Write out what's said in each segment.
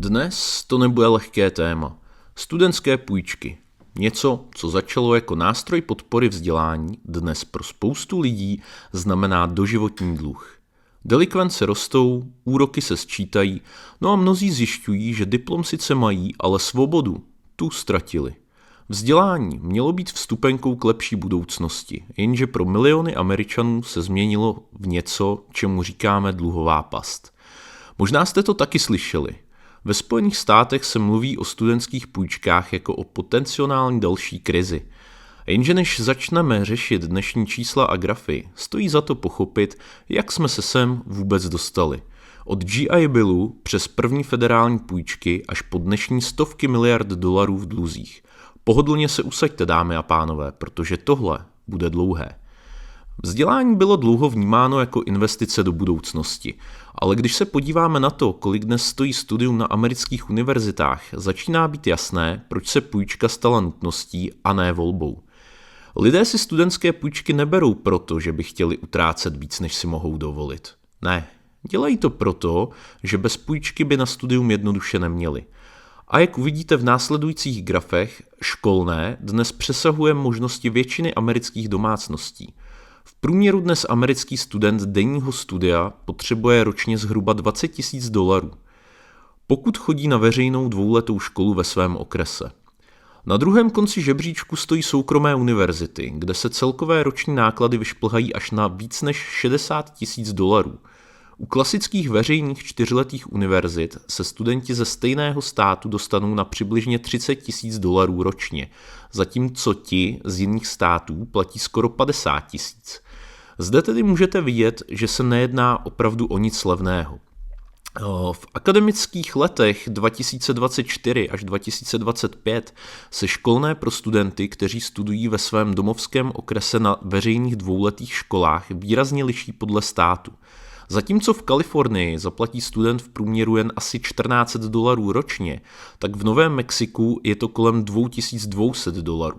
Dnes to nebude lehké téma. Studentské půjčky. Něco, co začalo jako nástroj podpory vzdělání, dnes pro spoustu lidí znamená doživotní dluh. Delikvence rostou, úroky se sčítají, no a mnozí zjišťují, že diplom sice mají, ale svobodu tu ztratili. Vzdělání mělo být vstupenkou k lepší budoucnosti, jenže pro miliony Američanů se změnilo v něco, čemu říkáme dluhová past. Možná jste to taky slyšeli. Ve Spojených státech se mluví o studentských půjčkách jako o potenciální další krizi. Jenže než začneme řešit dnešní čísla a grafy, stojí za to pochopit, jak jsme se sem vůbec dostali. Od GI Billu přes první federální půjčky až po dnešní stovky miliard dolarů v dluzích. Pohodlně se usaďte, dámy a pánové, protože tohle bude dlouhé. Vzdělání bylo dlouho vnímáno jako investice do budoucnosti, ale když se podíváme na to, kolik dnes stojí studium na amerických univerzitách, začíná být jasné, proč se půjčka stala nutností a ne volbou. Lidé si studentské půjčky neberou proto, že by chtěli utrácet víc, než si mohou dovolit. Ne, dělají to proto, že bez půjčky by na studium jednoduše neměli. A jak uvidíte v následujících grafech, školné dnes přesahuje možnosti většiny amerických domácností. V průměru dnes americký student denního studia potřebuje ročně zhruba $20,000, pokud chodí na veřejnou dvouletou školu ve svém okrese. Na druhém konci žebříčku stojí soukromé univerzity, kde se celkové roční náklady vyšplhají až na víc než $60,000. U klasických veřejných čtyřletých univerzit se studenti ze stejného státu dostanou na přibližně $30,000 ročně, zatímco ti z jiných států platí skoro $50,000. Zde tedy můžete vidět, že se nejedná opravdu o nic levného. V akademických letech 2024 až 2025 se školné pro studenty, kteří studují ve svém domovském okrese na veřejných dvouletých školách, výrazně liší podle státu. Zatímco v Kalifornii zaplatí student v průměru jen asi $1,400 ročně, tak v Novém Mexiku je to kolem $2,200.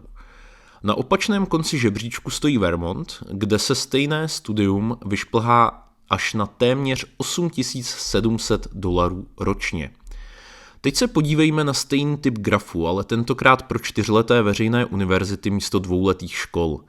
Na opačném konci žebříčku stojí Vermont, kde se stejné studium vyšplhá až na téměř $8,700 ročně. Teď se podívejme na stejný typ grafu, ale tentokrát pro čtyřleté veřejné univerzity místo dvouletých škol.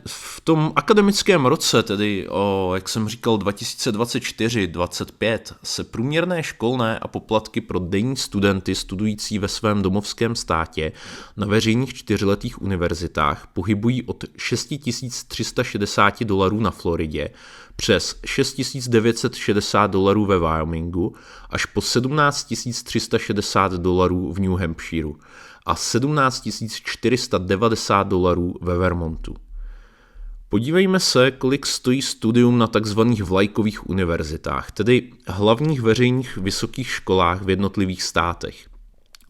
V tom akademickém roce, tedy jak jsem říkal 2024-25, se průměrné školné a poplatky pro denní studenty studující ve svém domovském státě na veřejných čtyřletých univerzitách pohybují od $6,360 na Floridě přes $6,960 ve Wyomingu až po $17,360 v New Hampshireu a $17,490 ve Vermontu. Podívejme se, kolik stojí studium na tzv. Vlajkových univerzitách, tedy hlavních veřejných vysokých školách v jednotlivých státech.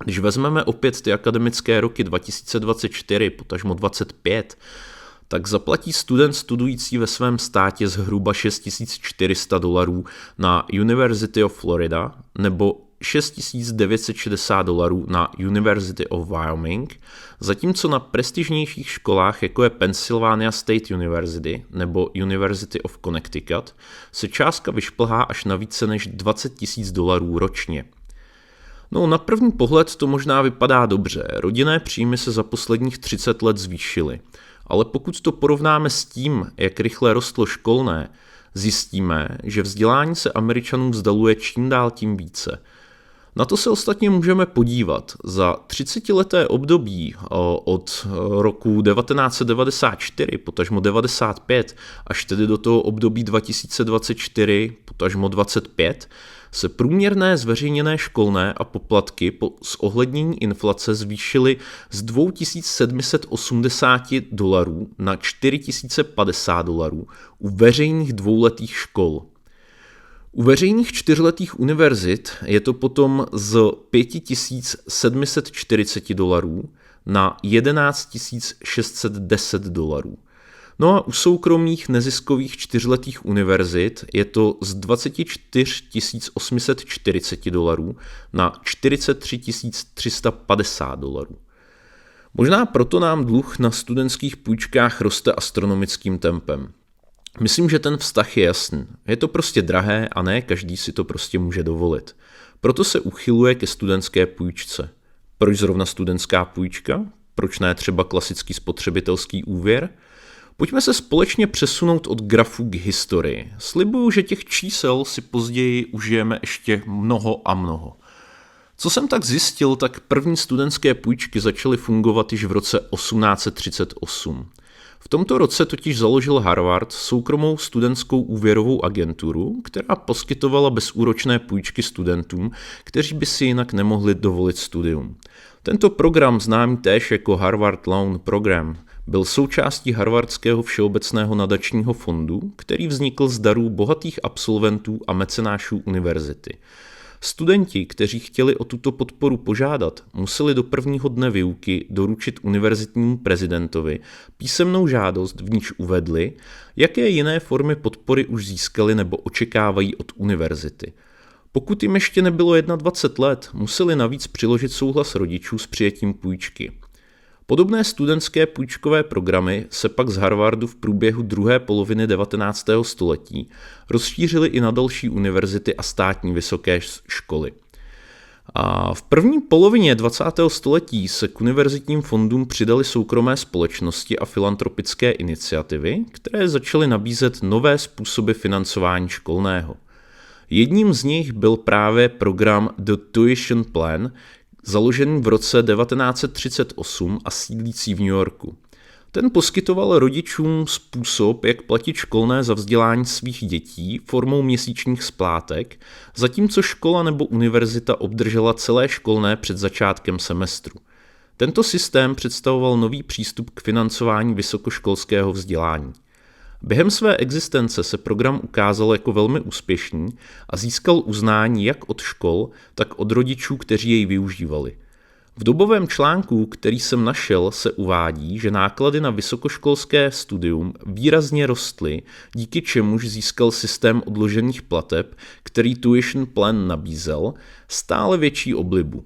Když vezmeme opět ty akademické roky 2024, potažmo 25, tak zaplatí student studující ve svém státě zhruba $6,400 na University of Florida nebo $6,960 na University of Wyoming, zatímco na prestižnějších školách, jako je Pennsylvania State University nebo University of Connecticut, se částka vyšplhá až na více než $20,000 ročně. No, na první pohled to možná vypadá dobře, rodinné příjmy se za posledních 30 let zvýšily, ale pokud to porovnáme s tím, jak rychle rostlo školné, zjistíme, že vzdělání se Američanům vzdaluje čím dál tím více. Na to se ostatně můžeme podívat. Za 30leté období od roku 1994, potažmo 95, až tedy do toho období 2024, potažmo 25, se průměrné zveřejněné školné a poplatky po zohlednění inflace zvýšily z $2,780 na $4,050 u veřejných dvouletých škol. U veřejných čtyřletých univerzit je to potom z $5,740 na $11,610. No a u soukromých neziskových čtyřletých univerzit je to z $24,840 na $43,350. Možná proto nám dluh na studentských půjčkách roste astronomickým tempem. Myslím, že ten vztah je jasný. Je to prostě drahé a ne každý si to prostě může dovolit. Proto se uchyluje ke studentské půjčce. Proč zrovna studentská půjčka? Proč ne třeba klasický spotřebitelský úvěr? Pojďme se společně přesunout od grafu k historii. Slibuju, že těch čísel si později užijeme ještě mnoho a mnoho. Co jsem tak zjistil, tak první studentské půjčky začaly fungovat již v roce 1838. V tomto roce totiž založil Harvard soukromou studentskou úvěrovou agenturu, která poskytovala bezúročné půjčky studentům, kteří by si jinak nemohli dovolit studium. Tento program, známý též jako Harvard Loan Program, byl součástí Harvardského všeobecného nadačního fondu, který vznikl z darů bohatých absolventů a mecenášů univerzity. Studenti, kteří chtěli o tuto podporu požádat, museli do prvního dne výuky doručit univerzitnímu prezidentovi písemnou žádost, v níž uvedli, jaké jiné formy podpory už získali nebo očekávají od univerzity. Pokud jim ještě nebylo 21 let, museli navíc přiložit souhlas rodičů s přijetím půjčky. Podobné studentské půjčkové programy se pak z Harvardu v průběhu druhé poloviny 19. století rozšířily i na další univerzity a státní vysoké školy. A v první polovině 20. století se k univerzitním fondům přidaly soukromé společnosti a filantropické iniciativy, které začaly nabízet nové způsoby financování školného. Jedním z nich byl právě program The Tuition Plan, založený v roce 1938 a sídlící v New Yorku. Ten poskytoval rodičům způsob, jak platit školné za vzdělání svých dětí formou měsíčních splátek, zatímco škola nebo univerzita obdržela celé školné před začátkem semestru. Tento systém představoval nový přístup k financování vysokoškolského vzdělání. Během své existence se program ukázal jako velmi úspěšný a získal uznání jak od škol, tak od rodičů, kteří jej využívali. V dobovém článku, který jsem našel, se uvádí, že náklady na vysokoškolské studium výrazně rostly, díky čemuž získal systém odložených plateb, který Tuition Plan nabízel, stále větší oblibu.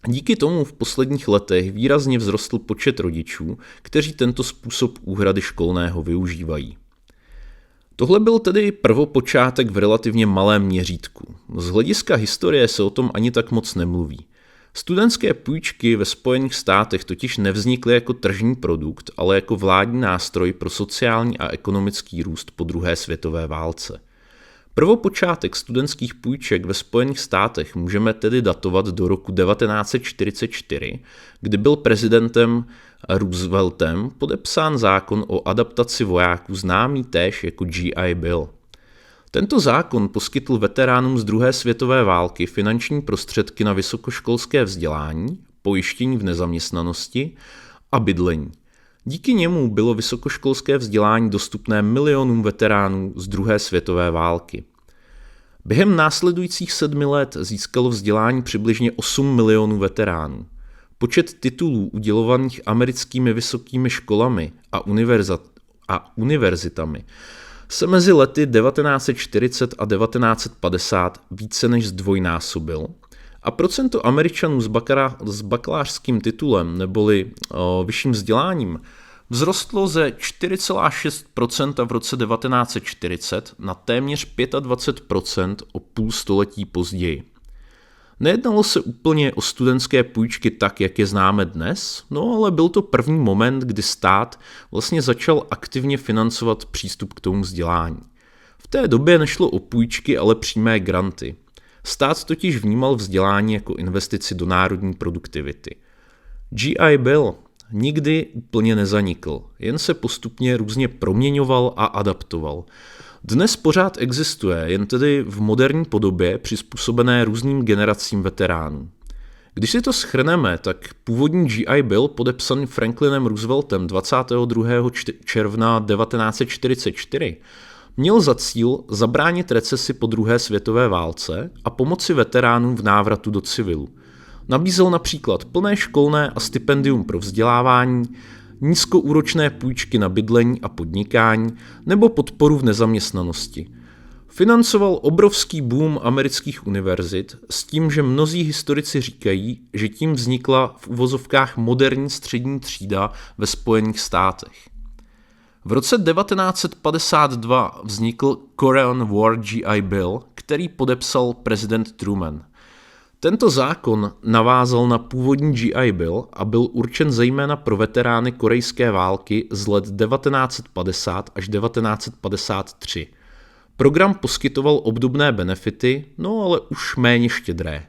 Díky tomu v posledních letech výrazně vzrostl počet rodičů, kteří tento způsob úhrady školného využívají. Tohle byl tedy prvopočátek v relativně malém měřítku. Z hlediska historie se o tom ani tak moc nemluví. Studentské půjčky ve Spojených státech totiž nevznikly jako tržní produkt, ale jako vládní nástroj pro sociální a ekonomický růst po druhé světové válce. Prvopočátek studentských půjček ve Spojených státech můžeme tedy datovat do roku 1944, kdy byl prezidentem Rooseveltem podepsán zákon o adaptaci vojáků známý též jako GI Bill. Tento zákon poskytl veteránům z druhé světové války finanční prostředky na vysokoškolské vzdělání, pojištění v nezaměstnanosti a bydlení. Díky němu bylo vysokoškolské vzdělání dostupné milionům veteránů z druhé světové války. Během následujících 7 let získalo vzdělání přibližně 8 milionů veteránů. Počet titulů udělovaných americkými vysokými školami a univerzitami se mezi lety 1940 a 1950 více než zdvojnásobil a procento Američanů s bakalářským titulem neboli vyšším vzděláním vzrostlo ze 4,6% v roce 1940 na téměř 25% o půl století později. Nejednalo se úplně o studentské půjčky tak, jak je známe dnes, no ale byl to první moment, kdy stát vlastně začal aktivně financovat přístup k tomu vzdělání. V té době nešlo o půjčky, ale přímé granty. Stát totiž vnímal vzdělání jako investici do národní produktivity. GI Bill nikdy úplně nezanikl, jen se postupně různě proměňoval a adaptoval. Dnes pořád existuje, jen tedy v moderní podobě přizpůsobené různým generacím veteránů. Když si to shrneme, tak původní GI Bill podepsaný Franklinem Rooseveltem 22. června 1944 měl za cíl zabránit recesi po druhé světové válce a pomoci veteránům v návratu do civilu. Nabízel například plné školné a stipendium pro vzdělávání, nízkoúročné půjčky na bydlení a podnikání nebo podporu v nezaměstnanosti. Financoval obrovský boom amerických univerzit s tím, že mnozí historici říkají, že tím vznikla v uvozovkách moderní střední třída ve Spojených státech. V roce 1952 vznikl Korean War GI Bill, který podepsal prezident Truman. Tento zákon navázal na původní GI Bill a byl určen zejména pro veterány korejské války z let 1950 až 1953. Program poskytoval obdobné benefity, no ale už méně štědré.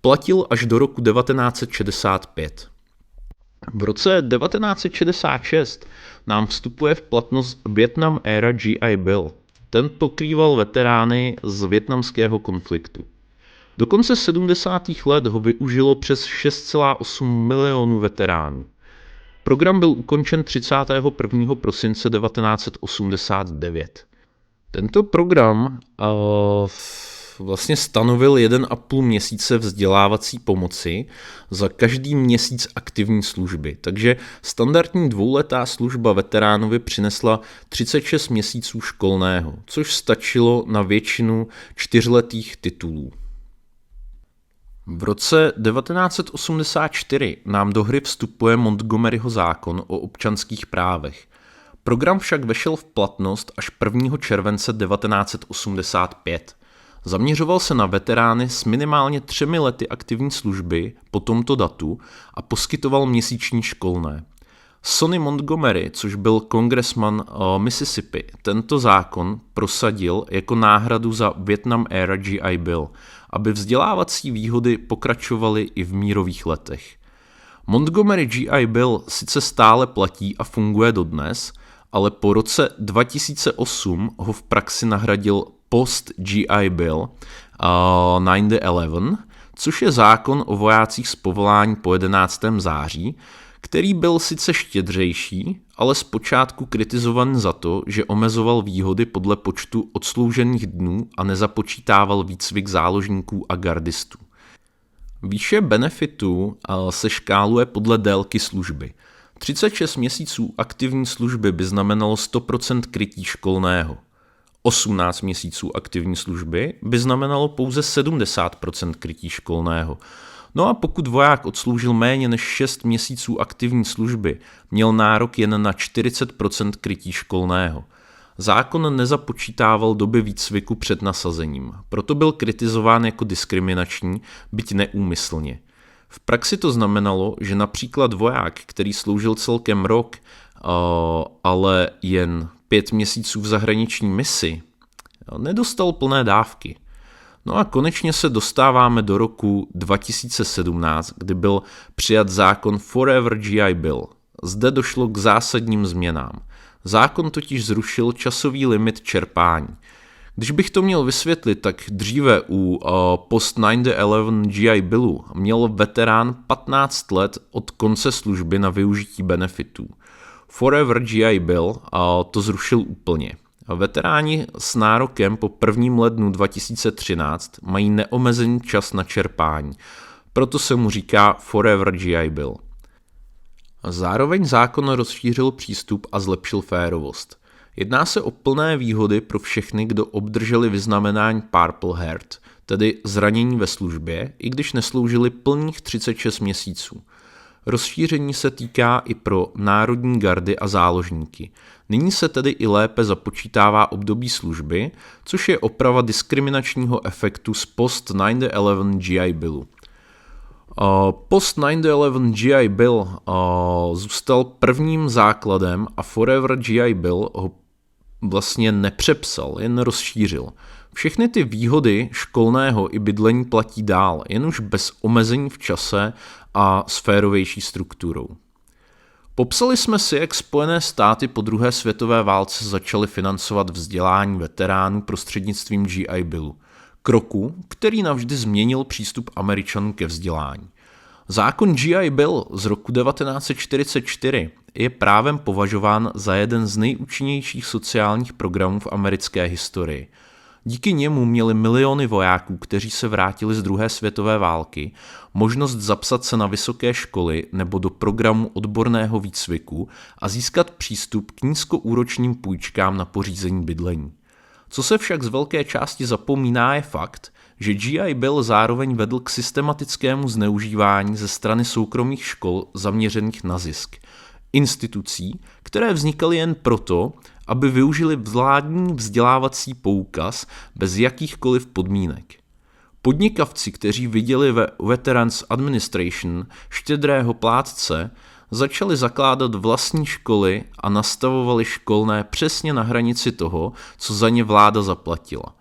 Platil až do roku 1965. V roce 1966 nám vstupuje v platnost Vietnam Era GI Bill. Ten pokrýval veterány z vietnamského konfliktu. Do konce 70. let ho využilo přes 6,8 milionů veteránů. Program byl ukončen 31. prosince 1989. Tento program vlastně stanovil 1,5 měsíce vzdělávací pomoci za každý měsíc aktivní služby. Takže standardní dvouletá služba veteránovi přinesla 36 měsíců školného, což stačilo na většinu 4letých titulů. V roce 1984 nám do hry vstupuje Montgomeryho zákon o občanských právech. Program však vešel v platnost až 1. července 1985. Zaměřoval se na veterány s minimálně 3 lety aktivní služby po tomto datu a poskytoval měsíční školné. Sonny Montgomery, což byl kongresman Mississippi, tento zákon prosadil jako náhradu za Vietnam Era GI Bill, aby vzdělávací výhody pokračovaly i v mírových letech. Montgomery GI Bill sice stále platí a funguje dodnes, ale po roce 2008 ho v praxi nahradil Post-GI Bill 9/11, což je zákon o vojácích z povolání po 11. září, který byl sice štědřejší, ale zpočátku kritizovaný za to, že omezoval výhody podle počtu odsloužených dnů a nezapočítával výcvik záložníků a gardistů. Výše benefitů se škáluje podle délky služby. 36 měsíců aktivní služby by znamenalo 100% krytí školného. 18 měsíců aktivní služby by znamenalo pouze 70% krytí školného. No a pokud voják odsloužil méně než 6 měsíců aktivní služby, měl nárok jen na 40% krytí školného. Zákon nezapočítával doby výcviku před nasazením, proto byl kritizován jako diskriminační, byť neúmyslně. V praxi to znamenalo, že například voják, který sloužil celkem rok, ale jen 5 měsíců v zahraniční misi, nedostal plné dávky. No a konečně se dostáváme do roku 2017, kdy byl přijat zákon Forever GI Bill. Zde došlo k zásadním změnám. Zákon totiž zrušil časový limit čerpání. Když bych to měl vysvětlit, tak dříve u Post 9/11 GI Billu měl veterán 15 let od konce služby na využití benefitů. Forever GI Bill to zrušil úplně. Veteráni s nárokem po 1. lednu 2013 mají neomezený čas na čerpání, proto se mu říká Forever GI Bill. Zároveň zákon rozšířil přístup a zlepšil férovost. Jedná se o plné výhody pro všechny, kdo obdrželi vyznamenání Purple Heart, tedy zranění ve službě, i když nesloužili plných 36 měsíců. Rozšíření se týká i pro národní gardy a záložníky. Nyní se tedy i lépe započítává období služby, což je oprava diskriminačního efektu z Post 9/11 GI Billu. Post 9/11 GI Bill zůstal prvním základem a Forever GI Bill ho vlastně nepřepsal, jen rozšířil. Všechny ty výhody školného i bydlení platí dál, jen už bez omezení v čase a sférovější strukturou. Popsali jsme si, jak Spojené státy po druhé světové válce začaly financovat vzdělání veteránů prostřednictvím GI Billu. Kroku, který navždy změnil přístup Američanů ke vzdělání. Zákon GI Bill z roku 1944 je právem považován za jeden z nejúčinnějších sociálních programů v americké historii. Díky němu měli miliony vojáků, kteří se vrátili z druhé světové války, možnost zapsat se na vysoké školy nebo do programu odborného výcviku a získat přístup k nízkoúročním půjčkám na pořízení bydlení. Co se však z velké části zapomíná, je fakt, že GI Bill zároveň vedl k systematickému zneužívání ze strany soukromých škol zaměřených na zisk. Institucí, které vznikaly jen proto, aby využili vládní vzdělávací poukaz bez jakýchkoliv podmínek. Podnikavci, kteří viděli ve Veterans Administration štědrého plátce, začali zakládat vlastní školy a nastavovali školné přesně na hranici toho, co za ně vláda zaplatila.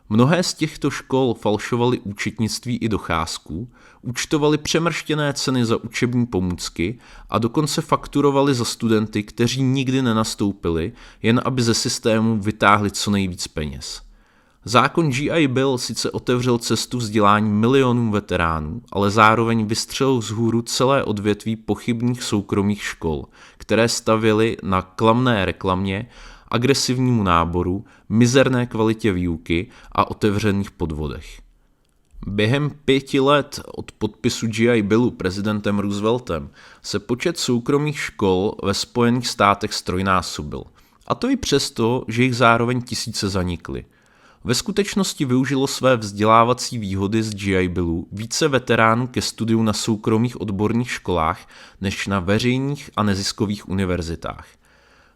Mnohé z těchto škol falšovaly účetnictví i docházku, účtovaly přemrštěné ceny za učební pomůcky a dokonce fakturovali za studenty, kteří nikdy nenastoupili, jen aby ze systému vytáhli co nejvíc peněz. Zákon GI Bill sice otevřel cestu vzdělání milionům veteránů, ale zároveň vystřelil vzhůru celé odvětví pochybných soukromých škol, které stavěly na klamné reklamě, agresivnímu náboru, mizerné kvalitě výuky a otevřených podvodech. Během 5 let od podpisu GI Billu prezidentem Rooseveltem se počet soukromých škol ve Spojených státech ztrojnásobil. A to i přesto, že jich zároveň tisíce zanikly. Ve skutečnosti využilo své vzdělávací výhody z GI Billu více veteránů ke studiu na soukromých odborných školách než na veřejných a neziskových univerzitách.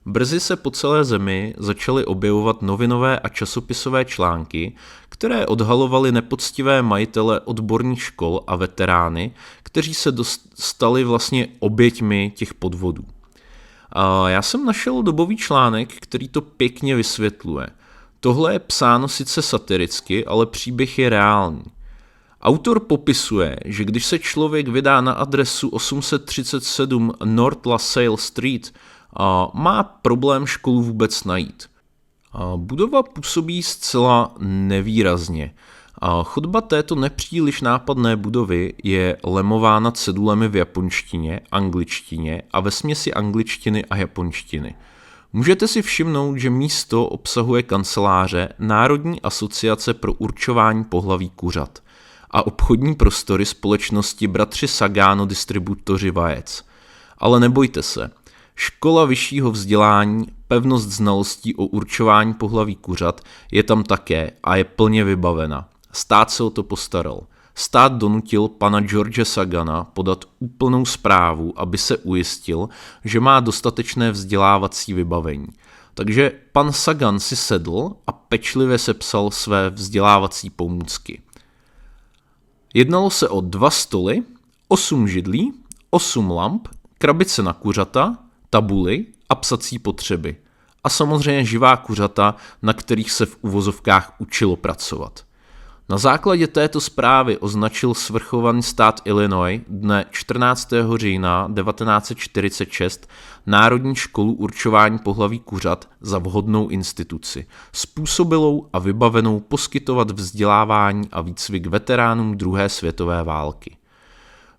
Brzy se po celé zemi začaly objevovat novinové a časopisové články, které odhalovaly nepoctivé majitele odborných škol a veterány, kteří se stali vlastně oběťmi těch podvodů. A já jsem našel dobový článek, který to pěkně vysvětluje. Tohle je psáno sice satiricky, ale příběh je reálný. Autor popisuje, že když se člověk vydá na adresu 837 North LaSalle Street, má problém školu vůbec najít. Budova působí zcela nevýrazně. Chodba této nepříliš nápadné budovy je lemována cedulemi v japonštině, angličtině a vesměsi angličtiny a japonštiny. Můžete si všimnout, že místo obsahuje kanceláře Národní asociace pro určování pohlaví kuřat a obchodní prostory společnosti Bratři Sagano distributoři vajec. Ale nebojte se, škola vyššího vzdělání, pevnost znalostí o určování pohlaví kuřat je tam také a je plně vybavena. Stát se o to postaral. Stát donutil pana George Sagana podat úplnou zprávu, aby se ujistil, že má dostatečné vzdělávací vybavení. Takže pan Sagan si sedl a pečlivě sepsal své vzdělávací pomůcky. Jednalo se o 2 stoly, 8 židlí, 8 lamp, krabice na kuřata, tabuly a psací potřeby. A samozřejmě živá kuřata, na kterých se v uvozovkách učilo pracovat. Na základě této zprávy označil svrchovaný stát Illinois dne 14. října 1946 Národní školu určování pohlaví kuřat za vhodnou instituci, způsobilou a vybavenou poskytovat vzdělávání a výcvik veteránům druhé světové války.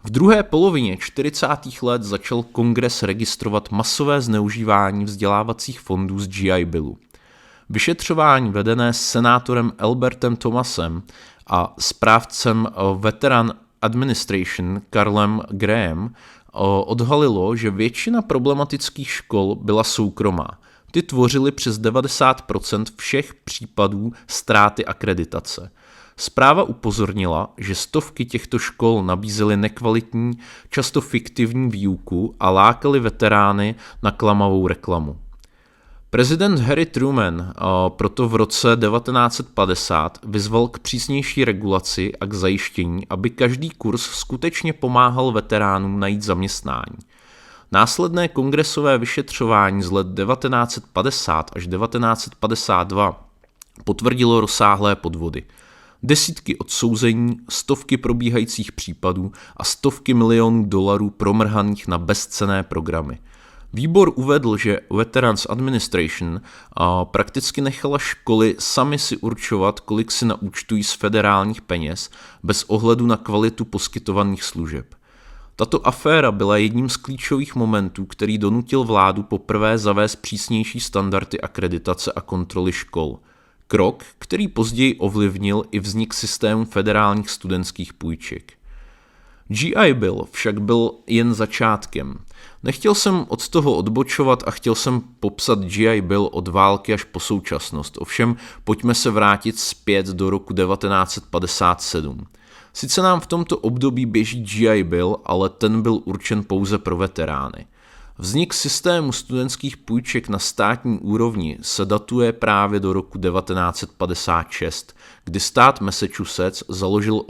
V druhé polovině 40. let začal kongres registrovat masové zneužívání vzdělávacích fondů z GI Billu. Vyšetřování vedené senátorem Albertem Thomasem a správcem Veteran Administration Carlem Graham odhalilo, že většina problematických škol byla soukromá. Ty tvořily přes 90% všech případů ztráty akreditace. Zpráva upozornila, že stovky těchto škol nabízely nekvalitní, často fiktivní výuku a lákaly veterány na klamavou reklamu. Prezident Harry Truman proto v roce 1950 vyzval k přísnější regulaci a k zajištění, aby každý kurz skutečně pomáhal veteránům najít zaměstnání. Následné kongresové vyšetřování z let 1950 až 1952 potvrdilo rozsáhlé podvody. Desítky odsouzení, stovky probíhajících případů a stovky milionů dolarů promrhaných na bezcenné programy. Výbor uvedl, že Veterans Administration prakticky nechala školy sami si určovat, kolik si naúčtují z federálních peněz, bez ohledu na kvalitu poskytovaných služeb. Tato aféra byla jedním z klíčových momentů, který donutil vládu poprvé zavést přísnější standardy akreditace a kontroly škol. Krok, který později ovlivnil i vznik systému federálních studentských půjček. GI Bill však byl jen začátkem. Nechtěl jsem od toho odbočovat a chtěl jsem popsat GI Bill od války až po současnost. Ovšem, pojďme se vrátit zpět do roku 1957. Sice nám v tomto období běží GI Bill, ale ten byl určen pouze pro veterány. Vznik systému studentských půjček na státní úrovni se datuje právě do roku 1956, kdy stát Massachusetts založil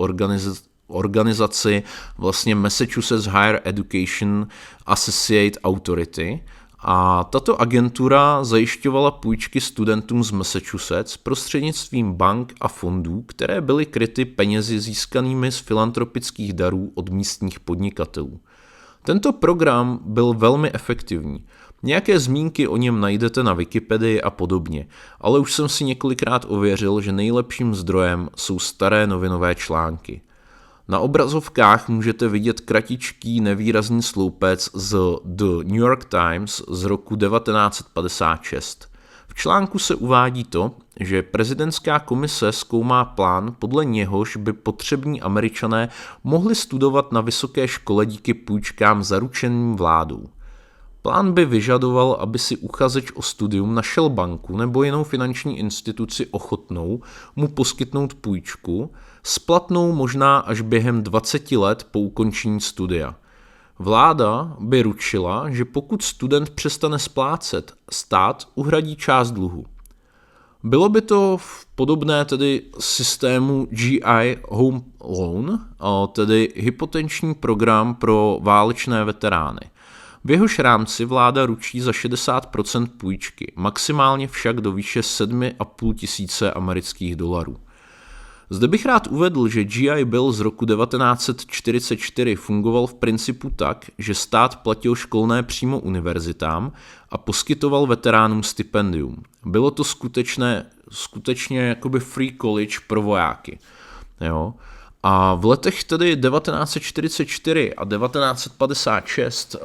organizaci vlastně Massachusetts Higher Education Associate Authority a tato agentura zajišťovala půjčky studentům z Massachusetts prostřednictvím bank a fondů, které byly kryty penězi získanými z filantropických darů od místních podnikatelů. Tento program byl velmi efektivní. Nějaké zmínky o něm najdete na Wikipedii a podobně, ale už jsem si několikrát ověřil, že nejlepším zdrojem jsou staré novinové články. Na obrazovkách můžete vidět kratičký nevýrazný sloupec z The New York Times z roku 1956. V článku se uvádí to, že prezidentská komise zkoumá plán, podle něhož by potřební Američané mohli studovat na vysoké škole díky půjčkám zaručeným vládou. Plán by vyžadoval, aby si uchazeč o studium našel banku nebo jinou finanční instituci ochotnou mu poskytnout půjčku, splatnou možná až během 20 let po ukončení studia. Vláda by ručila, že pokud student přestane splácet, stát uhradí část dluhu. Bylo by to v podobné tedy systému GI Home Loan, tedy hypoteční program pro válečné veterány. V jehož rámci vláda ručí za 60% půjčky, maximálně však do výše 7,5 tisíce amerických dolarů. Zde bych rád uvedl, že GI Bill z roku 1944 fungoval v principu tak, že stát platil školné přímo univerzitám a poskytoval veteránům stipendium. Bylo to skutečně jakoby free college pro vojáky. Jo? A v letech tedy 1944 a 1956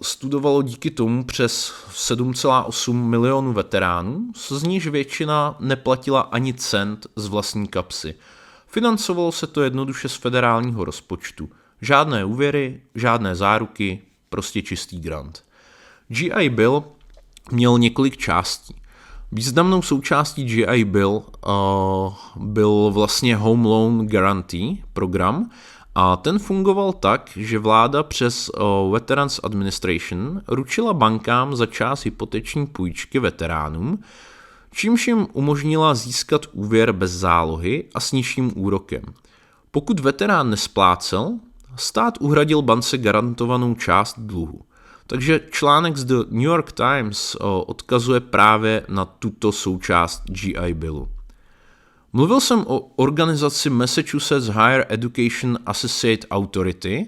studovalo díky tomu přes 7,8 milionů veteránů, z níž většina neplatila ani cent z vlastní kapsy. Financovalo se to jednoduše z federálního rozpočtu. Žádné úvěry, žádné záruky, prostě čistý grant. GI Bill měl několik částí. Významnou součástí GI Bill byl vlastně Home Loan Guarantee program a ten fungoval tak, že vláda přes Veterans Administration ručila bankám za část hypoteční půjčky veteránům, čímž jim umožnila získat úvěr bez zálohy a s nižším úrokem. Pokud veterán nesplácel, stát uhradil bance garantovanou část dluhu. Takže článek z The New York Times odkazuje právě na tuto součást GI Billu. Mluvil jsem o organizaci Massachusetts Higher Education Associate Authority,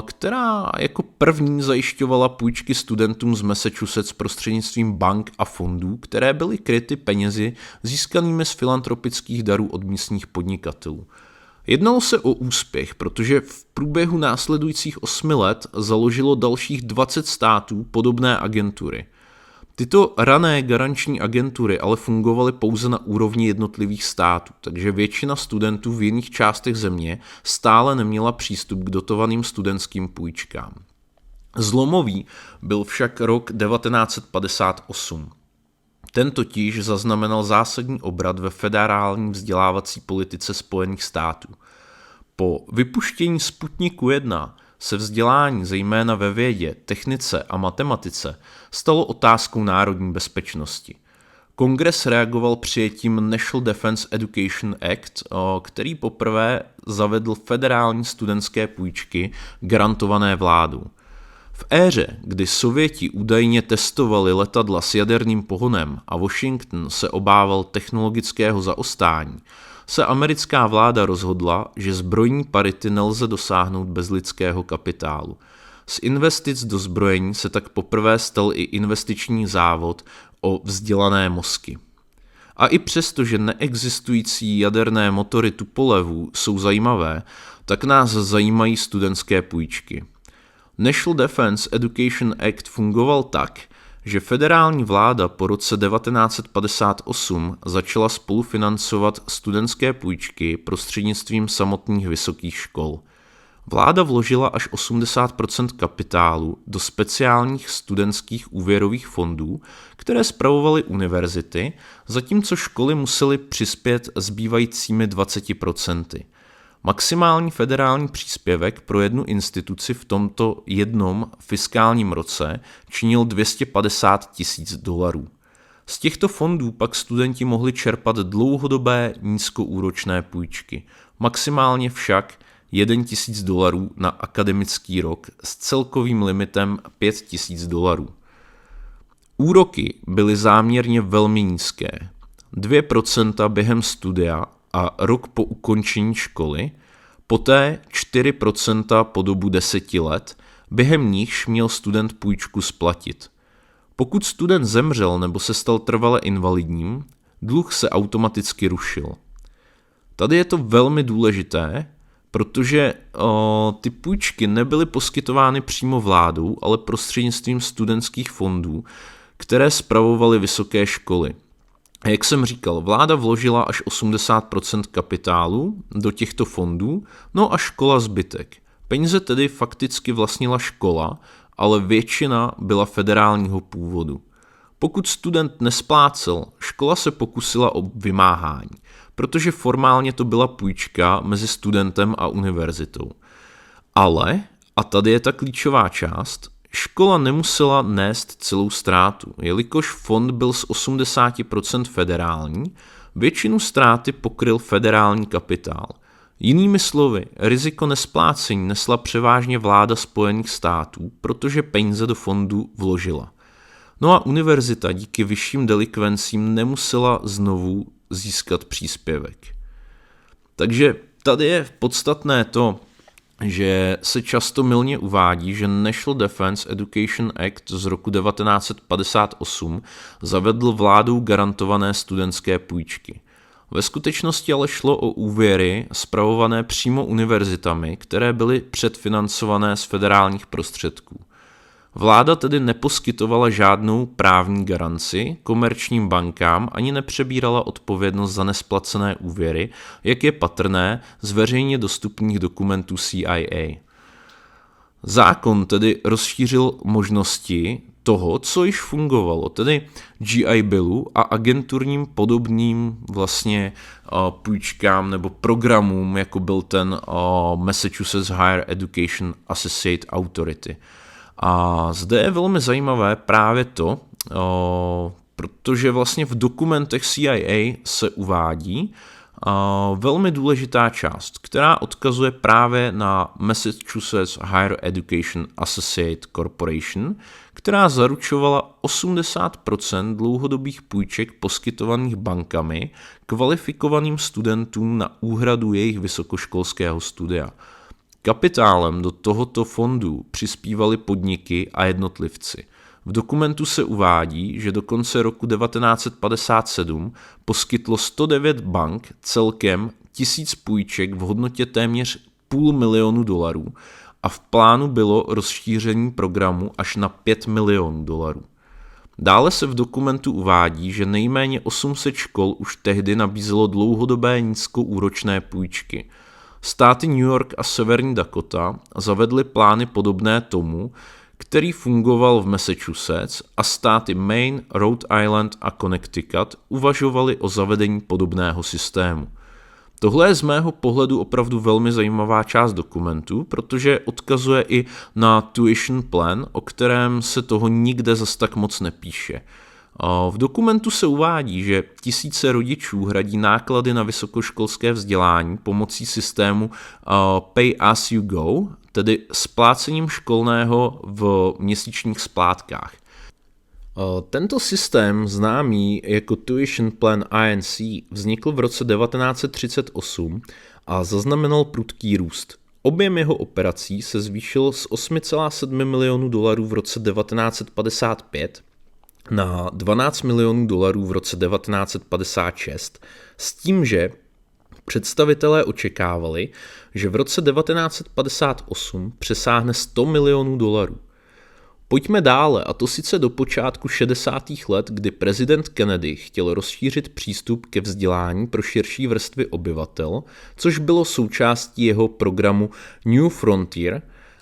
která jako první zajišťovala půjčky studentům z Massachusetts prostřednictvím bank a fondů, které byly kryty penězi získanými z filantropických darů od místních podnikatelů. Jednalo se o úspěch, protože v průběhu následujících 8 let založilo dalších 20 států podobné agentury. Tyto rané garanční agentury ale fungovaly pouze na úrovni jednotlivých států, takže většina studentů v jiných částech země stále neměla přístup k dotovaným studentským půjčkám. Zlomový byl však rok 1958. Ten totiž zaznamenal zásadní obrat ve federální vzdělávací politice Spojených států. Po vypuštění Sputniku 1 se vzdělání zejména ve vědě, technice a matematice stalo otázkou národní bezpečnosti. Kongres reagoval přijetím National Defense Education Act, který poprvé zavedl federální studentské půjčky garantované vládou. V éře, kdy Sověti údajně testovali letadla s jaderným pohonem a Washington se obával technologického zaostání, se americká vláda rozhodla, že zbrojní parity nelze dosáhnout bez lidského kapitálu. Z investic do zbrojení se tak poprvé stal i investiční závod o vzdělané mozky. A i přesto, že neexistující jaderné motory Tupolevů jsou zajímavé, tak nás zajímají studentské půjčky. National Defense Education Act fungoval tak, že federální vláda po roce 1958 začala spolufinancovat studentské půjčky prostřednictvím samotných vysokých škol. Vláda vložila až 80% kapitálu do speciálních studentských úvěrových fondů, které spravovaly univerzity, zatímco školy musely přispět zbývajícími 20%. Maximální federální příspěvek pro jednu instituci v tomto jednom fiskálním roce činil $250,000. Z těchto fondů pak studenti mohli čerpat dlouhodobé nízkoúročné půjčky, maximálně však $1,000 na akademický rok s celkovým limitem $5,000. Úroky byly záměrně velmi nízké, 2% během studia a rok po ukončení školy, poté 4% po dobu 10 let, během nichž měl student půjčku splatit. Pokud student zemřel nebo se stal trvale invalidním, dluh se automaticky rušil. Tady je to velmi důležité, protože ty půjčky nebyly poskytovány přímo vládou, ale prostřednictvím studentských fondů, které spravovaly vysoké školy. A jak jsem říkal, vláda vložila až 80% kapitálu do těchto fondů, no a škola zbytek. Peníze tedy fakticky vlastnila škola, ale většina byla federálního původu. Pokud student nesplácel, škola se pokusila o vymáhání, protože formálně to byla půjčka mezi studentem a univerzitou. Ale, a tady je ta klíčová část, škola nemusela nést celou ztrátu, jelikož fond byl z 80% federální, většinu ztráty pokryl federální kapitál. Jinými slovy, riziko nesplácení nesla převážně vláda Spojených států, protože peníze do fondu vložila. No a univerzita díky vyšším delikvencím nemusela znovu získat příspěvek. Takže tady je podstatné to, že se často mylně uvádí, že National Defense Education Act z roku 1958 zavedl vládou garantované studentské půjčky. Ve skutečnosti ale šlo o úvěry spravované přímo univerzitami, které byly předfinancované z federálních prostředků. Vláda tedy neposkytovala žádnou právní garanci komerčním bankám ani nepřebírala odpovědnost za nesplacené úvěry, jak je patrné z veřejně dostupných dokumentů CIA. Zákon tedy rozšířil možnosti toho, co již fungovalo, tedy GI Billu a agenturním podobným vlastně půjčkám nebo programům, jako byl ten Massachusetts Higher Education Associate Authority. A zde je velmi zajímavé právě to, protože vlastně v dokumentech CIA se uvádí velmi důležitá část, která odkazuje právě na Massachusetts Higher Education Associate Corporation, která zaručovala 80% dlouhodobých půjček poskytovaných bankami kvalifikovaným studentům na úhradu jejich vysokoškolského studia. Kapitálem do tohoto fondu přispívali podniky a jednotlivci. V dokumentu se uvádí, že do konce roku 1957 poskytlo 109 bank celkem 1000 půjček v hodnotě téměř $500 000 a v plánu bylo rozšíření programu až na $5 milionů. Dále se v dokumentu uvádí, že nejméně 800 škol už tehdy nabízelo dlouhodobé nízkoúročné půjčky. Státy New York a Severní Dakota zavedly plány podobné tomu, který fungoval v Massachusetts, a státy Maine, Rhode Island a Connecticut uvažovaly o zavedení podobného systému. Tohle je z mého pohledu opravdu velmi zajímavá část dokumentu, protože odkazuje i na tuition plan, o kterém se toho nikde zas tak moc nepíše. V dokumentu se uvádí, že tisíce rodičů hradí náklady na vysokoškolské vzdělání pomocí systému Pay as you go, tedy splácením školného v měsíčních splátkách. Tento systém, známý jako Tuition Plan INC, vznikl v roce 1938 a zaznamenal prudký růst. Objem jeho operací se zvýšil z $8,7 milionů v roce 1955 na $12 milionů v roce 1956, s tím, že představitelé očekávali, že v roce 1958 přesáhne $100 milionů. Pojďme dále, a to sice do počátku 60. let, kdy prezident Kennedy chtěl rozšířit přístup ke vzdělání pro širší vrstvy obyvatel, což bylo součástí jeho programu New Frontier,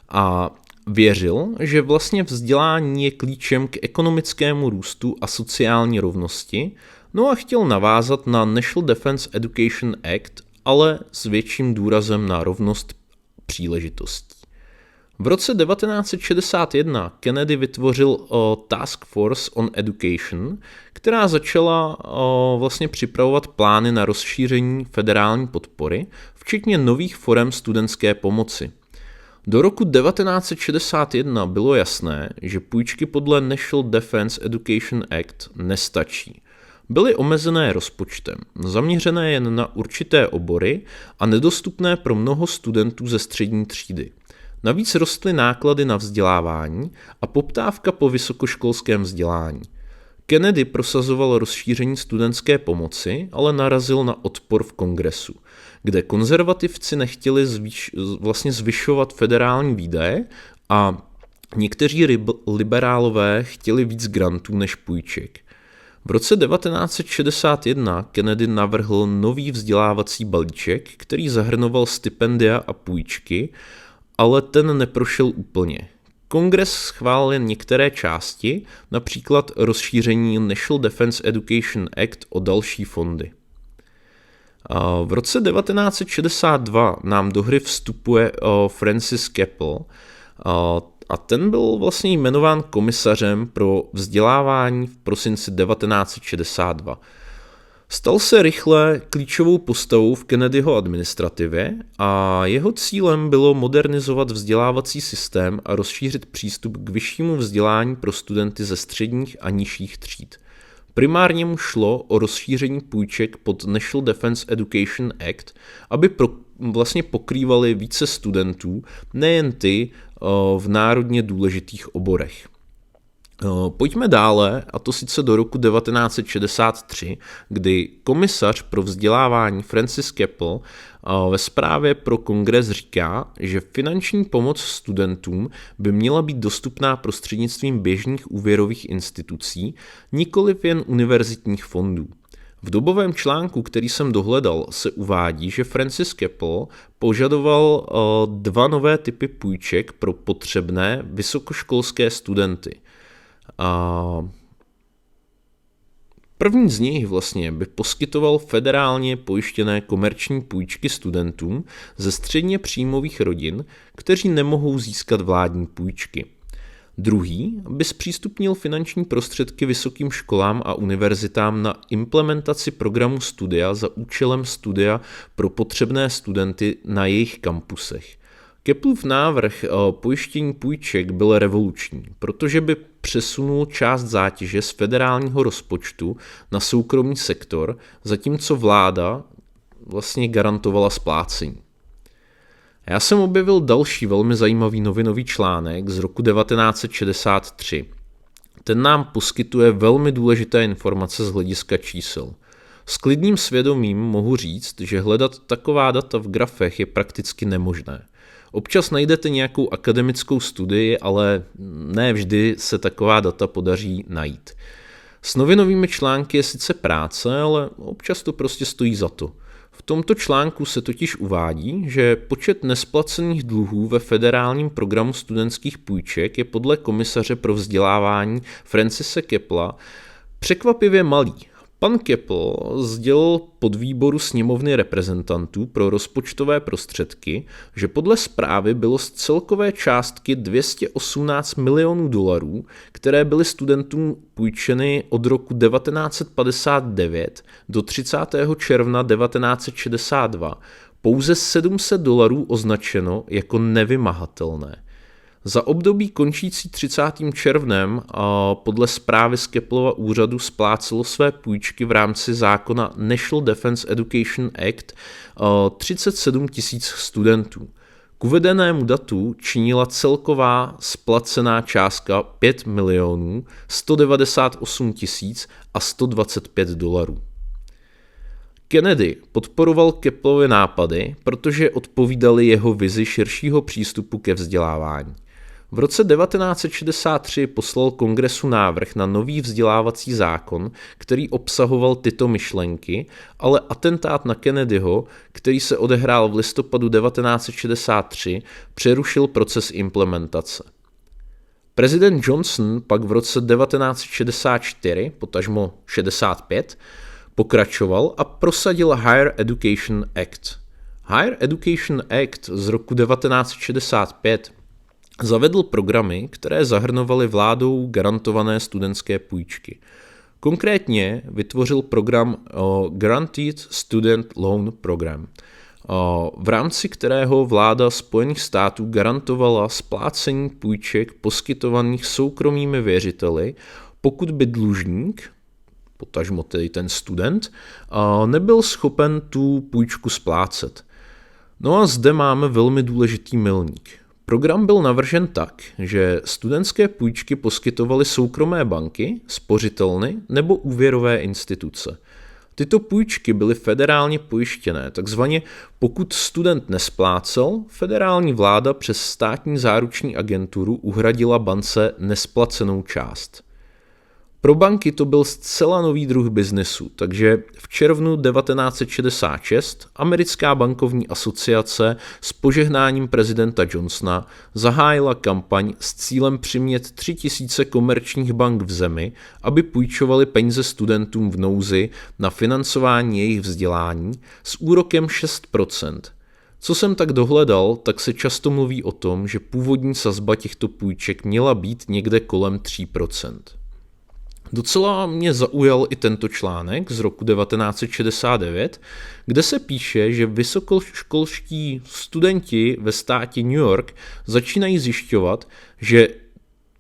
a věřil, že vlastně vzdělání je klíčem k ekonomickému růstu a sociální rovnosti, no a chtěl navázat na National Defense Education Act ale s větším důrazem na rovnost příležitostí. V roce 1961 Kennedy vytvořil Task Force on Education, která začala vlastně připravovat plány na rozšíření federální podpory, včetně nových forem studentské pomoci. Do roku 1961 bylo jasné, že půjčky podle National Defense Education Act nestačí. Byly omezené rozpočtem, zaměřené jen na určité obory a nedostupné pro mnoho studentů ze střední třídy. Navíc rostly náklady na vzdělávání a poptávka po vysokoškolském vzdělání. Kennedy prosazoval rozšíření studentské pomoci, ale narazil na odpor v Kongresu, kde konzervativci nechtěli zvyšovat federální výdaje a někteří liberálové chtěli víc grantů než půjček. V roce 1961 Kennedy navrhl nový vzdělávací balíček, který zahrnoval stipendia a půjčky, ale ten neprošel úplně. Kongres schválil jen některé části, například rozšíření National Defense Education Act o další fondy. V roce 1962 nám do hry vstupuje Francis Keppel a ten byl vlastně jmenován komisařem pro vzdělávání v prosinci 1962. Stal se rychle klíčovou postavou v Kennedyho administrativě a jeho cílem bylo modernizovat vzdělávací systém a rozšířit přístup k vyššímu vzdělání pro studenty ze středních a nižších tříd. Primárně mu šlo o rozšíření půjček pod National Defense Education Act, aby vlastně pokrývali více studentů, nejen ty v národně důležitých oborech. Pojďme dále, a to sice do roku 1963, kdy komisař pro vzdělávání Francis Keppel ve zprávě pro kongres říká, že finanční pomoc studentům by měla být dostupná prostřednictvím běžných úvěrových institucí, nikoliv jen univerzitních fondů. V dobovém článku, který jsem dohledal, se uvádí, že Francis Keppel požadoval 2 nové typy půjček pro potřebné vysokoškolské studenty. První z nich vlastně by poskytoval federálně pojištěné komerční půjčky studentům ze středně příjmových rodin, kteří nemohou získat vládní půjčky. Druhý by zpřístupnil finanční prostředky vysokým školám a univerzitám na implementaci programu studia za účelem studia pro potřebné studenty na jejich kampusech. Keppelův návrh pojištění půjček byl revoluční, protože by přesunul část zátěže z federálního rozpočtu na soukromý sektor, zatímco vláda vlastně garantovala splácení. Já jsem objevil další velmi zajímavý novinový článek z roku 1963. Ten nám poskytuje velmi důležité informace z hlediska čísel. S klidným svědomím mohu říct, že hledat taková data v grafech je prakticky nemožné. Občas najdete nějakou akademickou studii, ale ne vždy se taková data podaří najít. S novinovými články je sice práce, ale občas to prostě stojí za to. V tomto článku se totiž uvádí, že počet nesplacených dluhů ve federálním programu studentských půjček je podle komisaře pro vzdělávání Francise Keppela překvapivě malý. Pan Keppel sdělil podvýboru sněmovny reprezentantů pro rozpočtové prostředky, že podle zprávy bylo z celkové částky $218 milionů, které byly studentům půjčeny od roku 1959 do 30. června 1962, pouze $700 označeno jako nevymahatelné. Za období končící 30. červnem podle zprávy z Keppelova úřadu splácelo své půjčky v rámci zákona National Defense Education Act 37 000 studentů. K uvedenému datu činila celková splacená částka $5 198 125 $. Kennedy podporoval Keppelovy nápady, protože odpovídaly jeho vizi širšího přístupu ke vzdělávání. V roce 1963 poslal Kongresu návrh na nový vzdělávací zákon, který obsahoval tyto myšlenky, ale atentát na Kennedyho, který se odehrál v listopadu 1963, přerušil proces implementace. Prezident Johnson pak v roce 1964, potažmo 65, pokračoval a prosadil Higher Education Act. Higher Education Act z roku 1965 zavedl programy, které zahrnovaly vládou garantované studentské půjčky. Konkrétně vytvořil program Guaranteed Student Loan Program, v rámci kterého vláda Spojených států garantovala splácení půjček poskytovaných soukromými věřiteli, pokud by dlužník, potažmo tedy ten student, nebyl schopen tu půjčku splácet. No a zde máme velmi důležitý milník. Program byl navržen tak, že studentské půjčky poskytovaly soukromé banky, spořitelny nebo úvěrové instituce. Tyto půjčky byly federálně pojištěné, takzvaně pokud student nesplácel, federální vláda přes státní záruční agenturu uhradila bance nesplacenou část. Pro banky to byl zcela nový druh biznesu, takže v červnu 1966 americká bankovní asociace s požehnáním prezidenta Johnsona zahájila kampaň s cílem přimět 3000 komerčních bank v zemi, aby půjčovaly peníze studentům v nouzi na financování jejich vzdělání s úrokem 6%. Co jsem tak dohledal, tak se často mluví o tom, že původní sazba těchto půjček měla být někde kolem 3%. Docela mě zaujal i tento článek z roku 1969, kde se píše, že vysokoškolští studenti ve státě New York začínají zjišťovat, že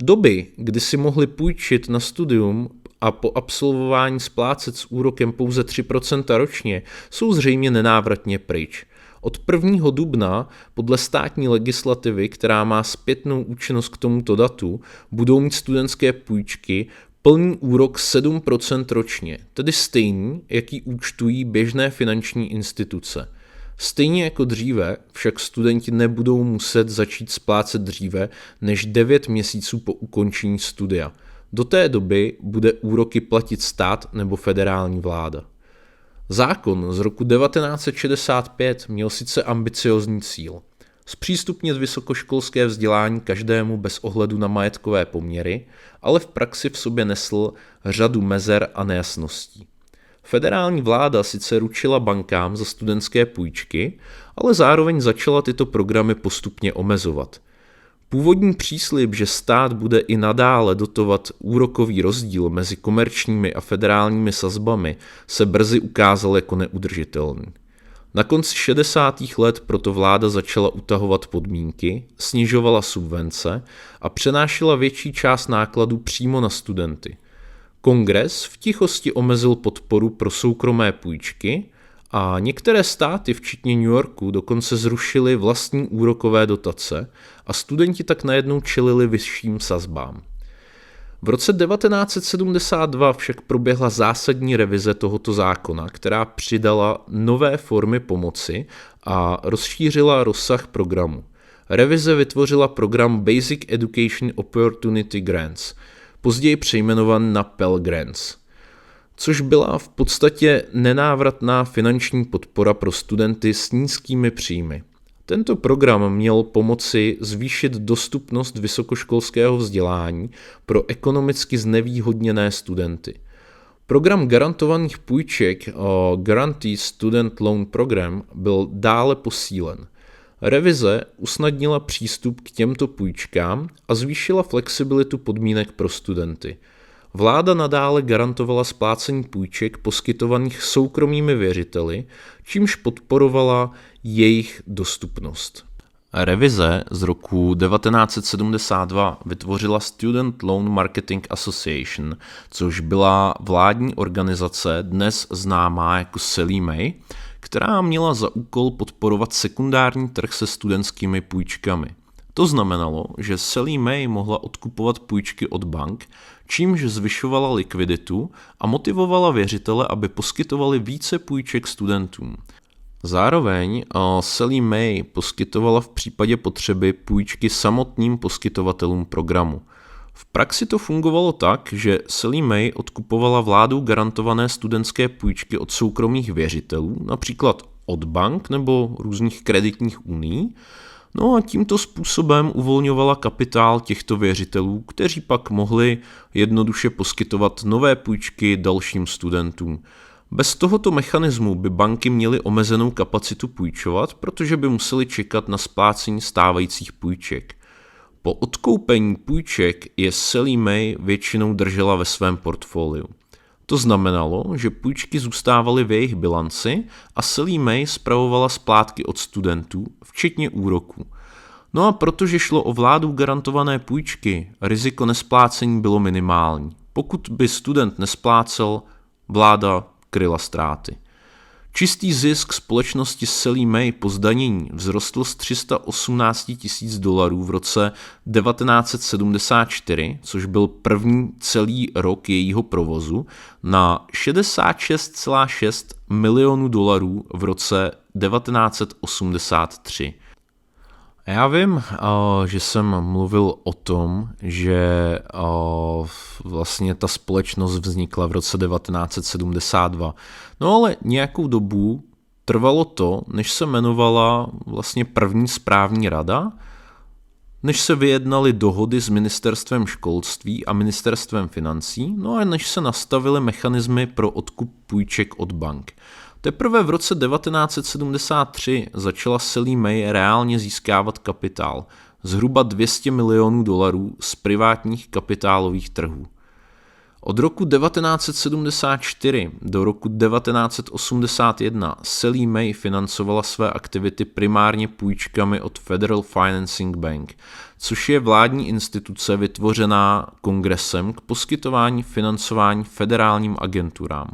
doby, kdy si mohli půjčit na studium a po absolvování splácet s úrokem pouze 3% ročně, jsou zřejmě nenávratně pryč. Od 1. dubna podle státní legislativy, která má zpětnou účinnost k tomuto datu, budou mít studentské půjčky plný úrok 7% ročně, tedy stejný, jaký účtují běžné finanční instituce. Stejně jako dříve, však studenti nebudou muset začít splácet dříve než 9 měsíců po ukončení studia. Do té doby bude úroky platit stát nebo federální vláda. Zákon z roku 1965 měl sice ambiciózní cíl. Zpřístupnit vysokoškolské vzdělání každému bez ohledu na majetkové poměry, ale v praxi v sobě nesl řadu mezer a nejasností. Federální vláda sice ručila bankám za studentské půjčky, ale zároveň začala tyto programy postupně omezovat. Původní příslib, že stát bude i nadále dotovat úrokový rozdíl mezi komerčními a federálními sazbami, se brzy ukázal jako neudržitelný. Na konci 60. let proto vláda začala utahovat podmínky, snižovala subvence a přenášela větší část nákladů přímo na studenty. Kongres v tichosti omezil podporu pro soukromé půjčky a některé státy, včetně New Yorku, dokonce zrušily vlastní úrokové dotace a studenti tak najednou čelili vyšším sazbám. V roce 1972 však proběhla zásadní revize tohoto zákona, která přidala nové formy pomoci a rozšířila rozsah programu. Revize vytvořila program Basic Education Opportunity Grants, později přejmenovaný na Pell Grants, což byla v podstatě nenávratná finanční podpora pro studenty s nízkými příjmy. Tento program měl pomoci zvýšit dostupnost vysokoškolského vzdělání pro ekonomicky znevýhodněné studenty. Program garantovaných půjček Guaranteed Student Loan Program byl dále posílen. Revize usnadnila přístup k těmto půjčkám a zvýšila flexibilitu podmínek pro studenty. Vláda nadále garantovala splácení půjček poskytovaných soukromými věřiteli, čímž podporovala jejich dostupnost. Revize z roku 1972 vytvořila Student Loan Marketing Association, což byla vládní organizace dnes známá jako Sallie Mae, která měla za úkol podporovat sekundární trh se studentskými půjčkami. To znamenalo, že Sallie Mae mohla odkupovat půjčky od bank, čímž zvyšovala likviditu a motivovala věřitele, aby poskytovali více půjček studentům. Zároveň Sallie Mae poskytovala v případě potřeby půjčky samotným poskytovatelům programu. V praxi to fungovalo tak, že Sallie Mae odkupovala vládou garantované studentské půjčky od soukromých věřitelů, například od bank nebo různých kreditních unií, no a tímto způsobem uvolňovala kapitál těchto věřitelů, kteří pak mohli jednoduše poskytovat nové půjčky dalším studentům. Bez tohoto mechanismu by banky měly omezenou kapacitu půjčovat, protože by musely čekat na splácení stávajících půjček. Po odkoupení půjček je Sallie Mae většinou držela ve svém portfoliu. To znamenalo, že půjčky zůstávaly v jejich bilanci a Sallie Mae spravovala splátky od studentů, včetně úroků. No a protože šlo o vládou garantované půjčky, riziko nesplácení bylo minimální. Pokud by student nesplácel, vláda kryla ztráty. Čistý zisk společnosti Sallie Mae po zdanění vzrostl z $318,000 v roce 1974, což byl první celý rok jejího provozu, na $66,6 milionů v roce 1983. Já vím, že jsem mluvil o tom, že vlastně ta společnost vznikla v roce 1972. No ale nějakou dobu trvalo to, než se jmenovala vlastně první správní rada, než se vyjednaly dohody s ministerstvem školství a ministerstvem financí, no a než se nastavily mechanismy pro odkup půjček od bank. Teprve v roce 1973 začala Sallie Mae reálně získávat kapitál, zhruba $200 milionů z privátních kapitálových trhů. Od roku 1974 do roku 1981 Sallie Mae financovala své aktivity primárně půjčkami od Federal Financing Bank, což je vládní instituce vytvořená kongresem k poskytování financování federálním agenturám.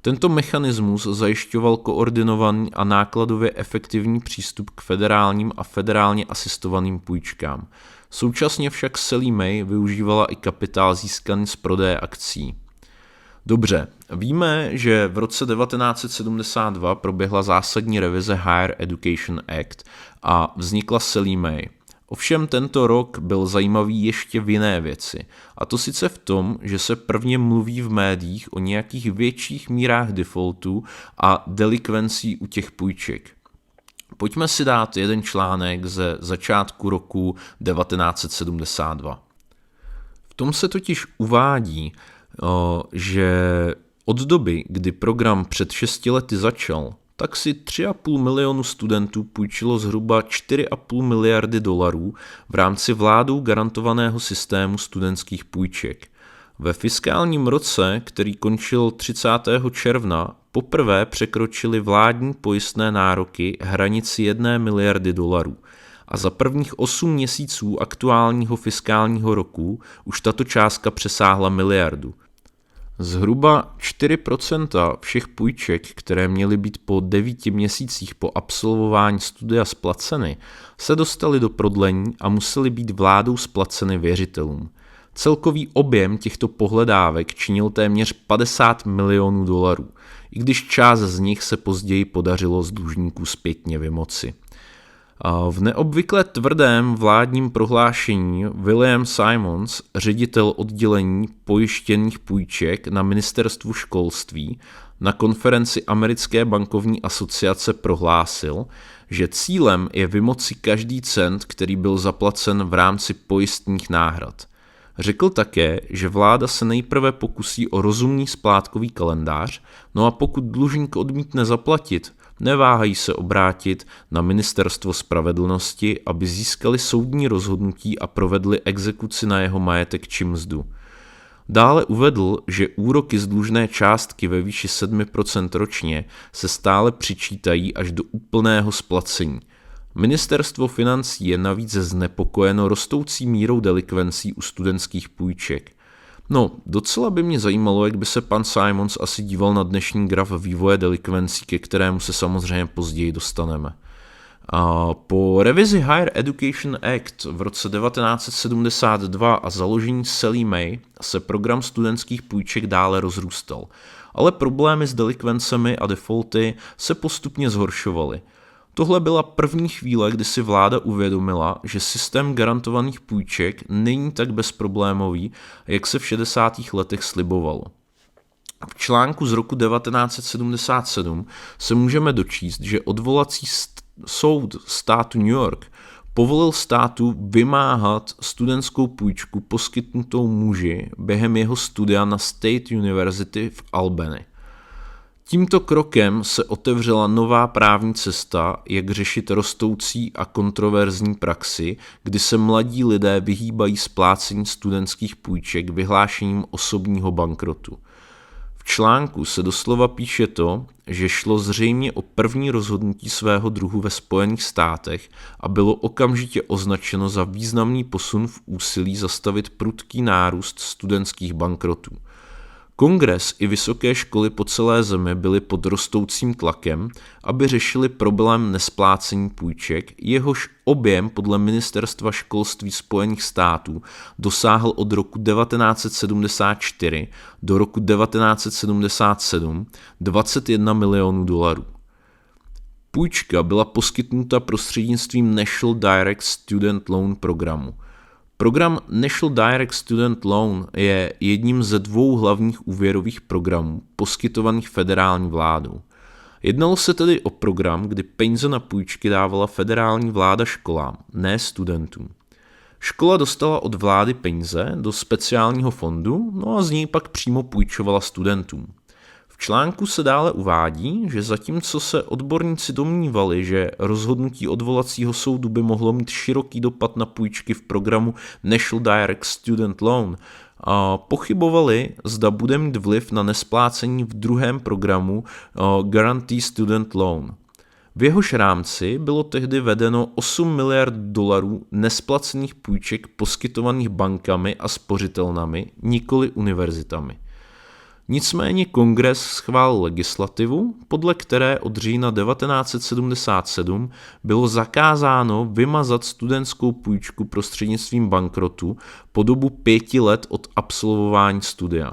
Tento mechanismus zajišťoval koordinovaný a nákladově efektivní přístup k federálním a federálně asistovaným půjčkám. Současně však Sallie Mae využívala i kapitál získaný z prodeje akcí. Dobře, víme, že v roce 1972 proběhla zásadní revize Higher Education Act a vznikla Sallie Mae. Ovšem tento rok byl zajímavý ještě v jiné věci, a to sice v tom, že se prvně mluví v médiích o nějakých větších mírách defaultu a delikvencí u těch půjček. Pojďme si dát jeden článek ze začátku roku 1972. V tom se totiž uvádí, že od doby, kdy program před 6 lety začal, tak si 3,5 milionu studentů půjčilo zhruba $4,5 miliardy v rámci vládou garantovaného systému studentských půjček. Ve fiskálním roce, který končil 30. června, poprvé překročily vládní pojistné nároky hranici $1 miliardy a za prvních 8 měsíců aktuálního fiskálního roku už tato částka přesáhla miliardu. Zhruba 4% všech půjček, které měly být po 9 měsících po absolvování studia splaceny, se dostaly do prodlení a musely být vládou splaceny věřitelům. Celkový objem těchto pohledávek činil téměř $50 milionů, i když část z nich se později podařilo z dlužníků zpětně vymoci. V neobvykle tvrdém vládním prohlášení William Simons, ředitel oddělení pojištěných půjček na ministerstvu školství, na konferenci Americké bankovní asociace prohlásil, že cílem je vymoci každý cent, který byl zaplacen v rámci pojistných náhrad. Řekl také, že vláda se nejprve pokusí o rozumný splátkový kalendář, no a pokud dlužník odmítne zaplatit, neváhají se obrátit na ministerstvo spravedlnosti, aby získali soudní rozhodnutí a provedli exekuci na jeho majetek či mzdu. Dále uvedl, že úroky z dlužné částky ve výši 7% ročně se stále přičítají až do úplného splacení. Ministerstvo financí je navíc znepokojeno rostoucí mírou delikvencí u studentských půjček. No, docela by mě zajímalo, jak by se pan Simons asi díval na dnešní graf vývoje delikvencí, ke kterému se samozřejmě později dostaneme. Po revizi Higher Education Act v roce 1972 a založení Sallie Mae se program studentských půjček dále rozrůstal, ale problémy s delikvencemi a defaulty se postupně zhoršovaly. Tohle byla první chvíle, kdy si vláda uvědomila, že systém garantovaných půjček není tak bezproblémový, jak se v 60. letech slibovalo. V článku z roku 1977 se můžeme dočíst, že odvolací soud státu New York povolil státu vymáhat studentskou půjčku poskytnutou muži během jeho studia na State University v Albany. Tímto krokem se otevřela nová právní cesta, jak řešit rostoucí a kontroverzní praxi, kdy se mladí lidé vyhýbají splácení studentských půjček vyhlášením osobního bankrotu. V článku se doslova píše to, že šlo zřejmě o první rozhodnutí svého druhu ve Spojených státech a bylo okamžitě označeno za významný posun v úsilí zastavit prudký nárůst studentských bankrotů. Kongres i vysoké školy po celé zemi byly pod rostoucím tlakem, aby řešili problém nesplácení půjček, jehož objem podle Ministerstva školství Spojených států dosáhl od roku 1974 do roku 1977 $21 milionů. Půjčka byla poskytnuta prostřednictvím National Direct Student Loan programu. Program National Direct Student Loan je jedním ze dvou hlavních úvěrových programů poskytovaných federální vládou. Jednalo se tedy o program, kdy peníze na půjčky dávala federální vláda školám, ne studentům. Škola dostala od vlády peníze do speciálního fondu, no a z něj pak přímo půjčovala studentům. V článku se dále uvádí, že zatímco se odborníci domnívali, že rozhodnutí odvolacího soudu by mohlo mít široký dopad na půjčky v programu National Direct Student Loan, a pochybovali, zda bude mít vliv na nesplácení v druhém programu Guarantee Student Loan. V jehož rámci bylo tehdy vedeno $8 miliard nesplacených půjček poskytovaných bankami a spořitelnami, nikoli univerzitami. Nicméně kongres schválil legislativu, podle které od října 1977 bylo zakázáno vymazat studentskou půjčku prostřednictvím bankrotu po dobu 5 let od absolvování studia.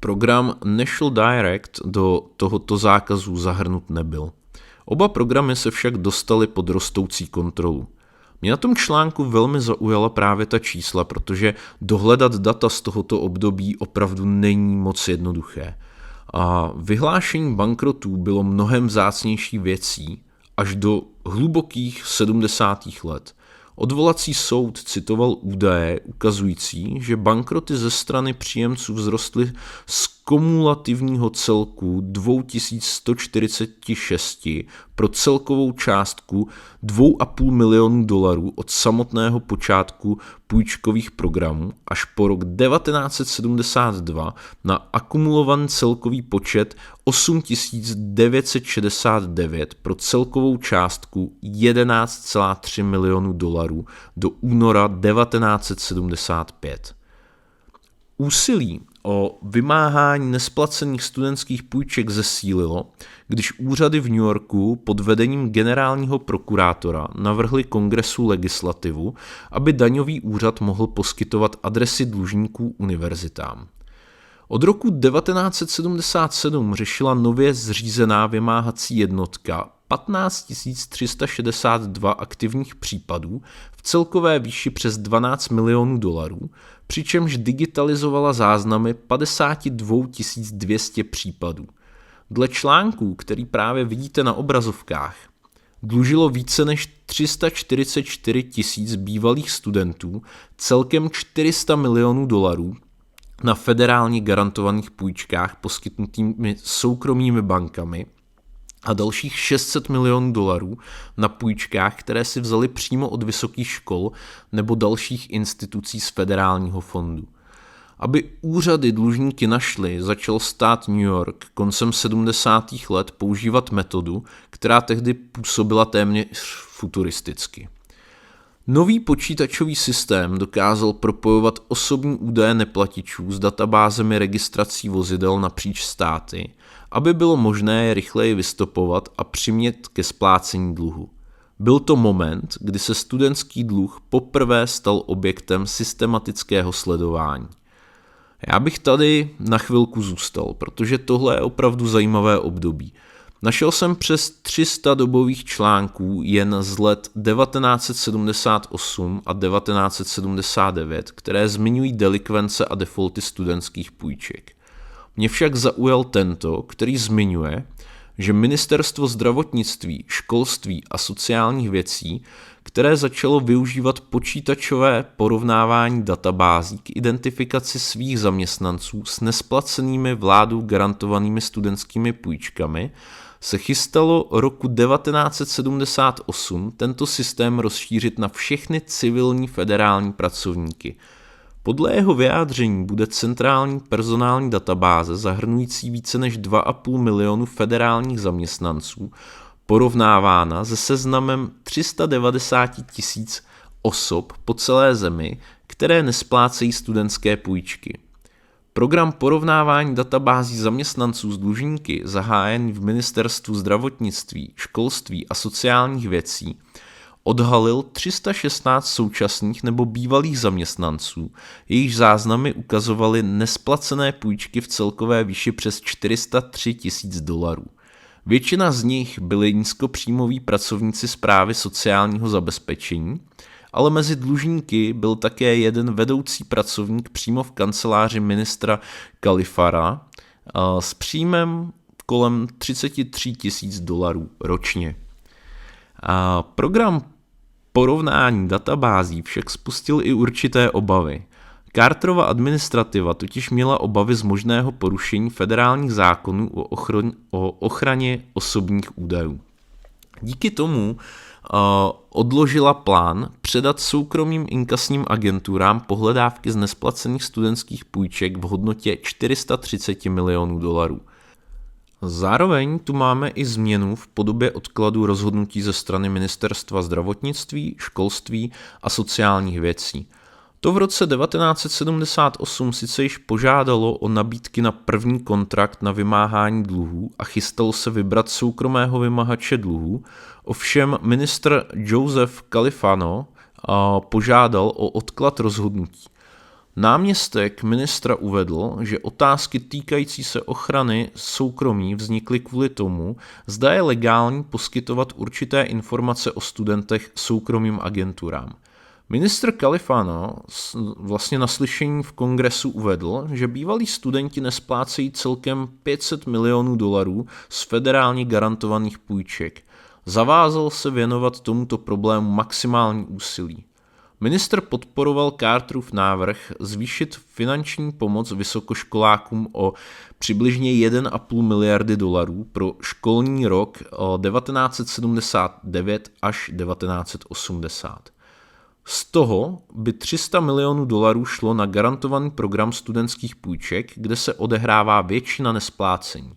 Program National Direct do tohoto zákazu zahrnut nebyl. Oba programy se však dostaly pod rostoucí kontrolu. Mě na tom článku velmi zaujala právě ta čísla, protože dohledat data z tohoto období opravdu není moc jednoduché. A vyhlášení bankrotů bylo mnohem vzácnější věcí až do hlubokých 70. let. Odvolací soud citoval údaje ukazující, že bankroty ze strany příjemců vzrostly z kumulativního celku 2146 pro celkovou částku $2,5 milionu od samotného počátku půjčkových programů až po rok 1972 na akumulovaný celkový počet 8969 pro celkovou částku $11,3 milionu do února 1975. Úsilí o vymáhání nesplacených studentských půjček zesílilo, když úřady v New Yorku pod vedením generálního prokurátora navrhly kongresu legislativu, aby daňový úřad mohl poskytovat adresy dlužníků univerzitám. Od roku 1977 řešila nově zřízená vymáhací jednotka 15 362 aktivních případů v celkové výši přes $12 milionů, přičemž digitalizovala záznamy 52 200 případů. Dle článků, který právě vidíte na obrazovkách, dlužilo více než 344 000 bývalých studentů celkem $400 milionů na federálně garantovaných půjčkách poskytnutými soukromými bankami a dalších $600 milionů na půjčkách, které si vzali přímo od vysokých škol nebo dalších institucí z federálního fondu. Aby úřady dlužníky našly, začal stát New York koncem 70. let používat metodu, která tehdy působila téměř futuristicky. Nový počítačový systém dokázal propojovat osobní údaje neplatičů s databázemi registrací vozidel napříč státy, aby bylo možné je rychleji vystopovat a přimět ke splácení dluhu. Byl to moment, kdy se studentský dluh poprvé stal objektem systematického sledování. Já bych tady na chvilku zůstal, protože tohle je opravdu zajímavé období. Našel jsem přes 300 dobových článků jen z let 1978 a 1979, které zmiňují delikvence a defaulty studentských půjček. Mě však zaujal tento, který zmiňuje, že Ministerstvo zdravotnictví, školství a sociálních věcí, které začalo využívat počítačové porovnávání databází k identifikaci svých zaměstnanců s nesplacenými vládou garantovanými studentskými půjčkami, se chystalo roku 1978 tento systém rozšířit na všechny civilní federální pracovníky. Podle jeho vyjádření bude centrální personální databáze zahrnující více než 2,5 milionu federálních zaměstnanců porovnávána se seznamem 390 000 osob po celé zemi, které nesplácejí studentské půjčky. Program porovnávání databází zaměstnanců s dlužníky, zahájený v Ministerstvu zdravotnictví, školství a sociálních věcí, odhalil 316 současných nebo bývalých zaměstnanců, jejichž záznamy ukazovaly nesplacené půjčky v celkové výši přes $403 000. Většina z nich byli nízkopříjmoví pracovníci správy sociálního zabezpečení, ale mezi dlužníky byl také jeden vedoucí pracovník přímo v kanceláři ministra Califara s příjmem kolem $33 000 ročně. Program porovnání databází však spustil i určité obavy. Carterova administrativa totiž měla obavy z možného porušení federálních zákonů o ochraně osobních údajů. Díky tomu odložila plán předat soukromým inkasním agenturám pohledávky z nesplacených studentských půjček v hodnotě $430 milionů. Zároveň tu máme i změnu v podobě odkladu rozhodnutí ze strany Ministerstva zdravotnictví, školství a sociálních věcí. To v roce 1978 sice již požádalo o nabídky na první kontrakt na vymáhání dluhů a chystalo se vybrat soukromého vymahače dluhů, ovšem ministr Joseph Califano požádal o odklad rozhodnutí. Náměstek ministra uvedl, že otázky týkající se ochrany soukromí vznikly kvůli tomu, zda je legální poskytovat určité informace o studentech soukromým agenturám. Ministr Califano vlastně na slyšení v kongresu uvedl, že bývalí studenti nesplácejí celkem $500 milionů z federálně garantovaných půjček. Zavázal se věnovat tomuto problému maximální úsilí. Ministr podporoval Carterův návrh zvýšit finanční pomoc vysokoškolákům o přibližně $1,5 miliardy pro školní rok 1979 až 1980. Z toho by $300 milionů šlo na garantovaný program studentských půjček, kde se odehrává většina nesplácení.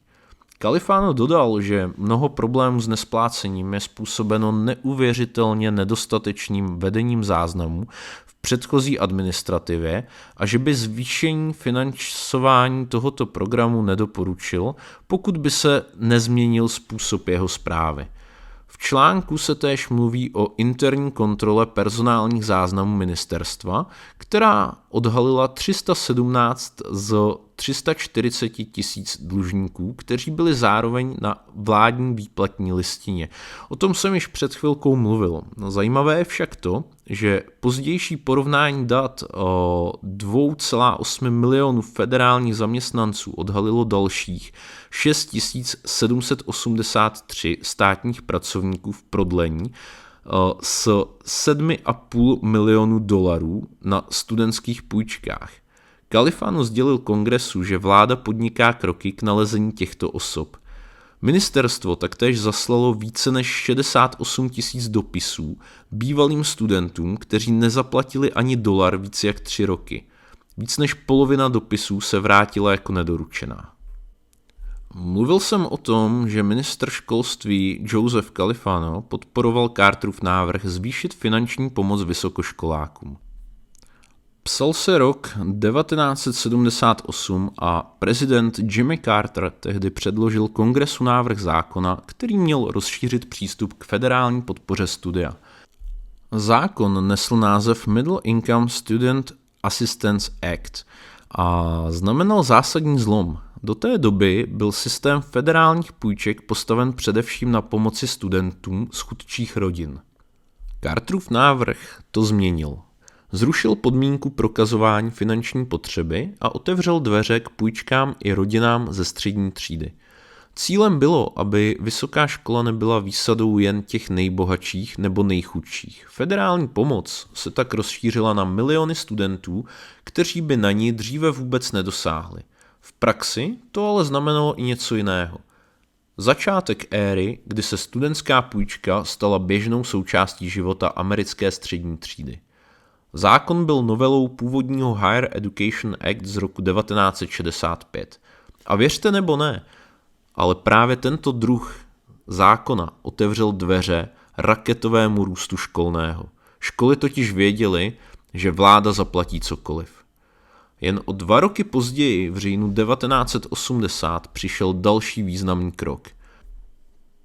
Califano dodal, že mnoho problémů s nesplácením je způsobeno neuvěřitelně nedostatečným vedením záznamů v předchozí administrativě a že by zvýšení financování tohoto programu nedoporučil, pokud by se nezměnil způsob jeho správy. V článku se též mluví o interní kontrole personálních záznamů ministerstva, která odhalila 317 z 340 000 dlužníků, kteří byli zároveň na vládní výplatní listině. O tom jsem již před chvilkou mluvil. Zajímavé je však to, že pozdější porovnání dat o 2,8 milionů federálních zaměstnanců odhalilo dalších 6 783 státních pracovníků v prodlení s $7,5 milionu na studentských půjčkách. Califano sdělil kongresu, že vláda podniká kroky k nalezení těchto osob. Ministerstvo taktéž zaslalo více než 68 000 dopisů bývalým studentům, kteří nezaplatili ani $1 více jak 3 roky. Víc než polovina dopisů se vrátila jako nedoručená. Mluvil jsem o tom, že ministr školství Joseph Califano podporoval Carterův návrh zvýšit finanční pomoc vysokoškolákům. Psal se rok 1978 a prezident Jimmy Carter tehdy předložil kongresu návrh zákona, který měl rozšířit přístup k federální podpoře studia. Zákon nesl název Middle Income Student Assistance Act a znamenal zásadní zlom. Do té doby byl systém federálních půjček postaven především na pomoci studentům z chudších rodin. Carterův návrh to změnil. Zrušil podmínku prokazování finanční potřeby a otevřel dveře k půjčkám i rodinám ze střední třídy. Cílem bylo, aby vysoká škola nebyla výsadou jen těch nejbohatších nebo nejchudších. Federální pomoc se tak rozšířila na miliony studentů, kteří by na ní dříve vůbec nedosáhli. V praxi to ale znamenalo i něco jiného. Začátek éry, kdy se studentská půjčka stala běžnou součástí života americké střední třídy. Zákon byl novelou původního Higher Education Act z roku 1965. A věřte nebo ne, ale právě tento druh zákona otevřel dveře raketovému růstu školného. Školy totiž věděly, že vláda zaplatí cokoliv. Jen o 2 roky později, v říjnu 1980, přišel další významný krok.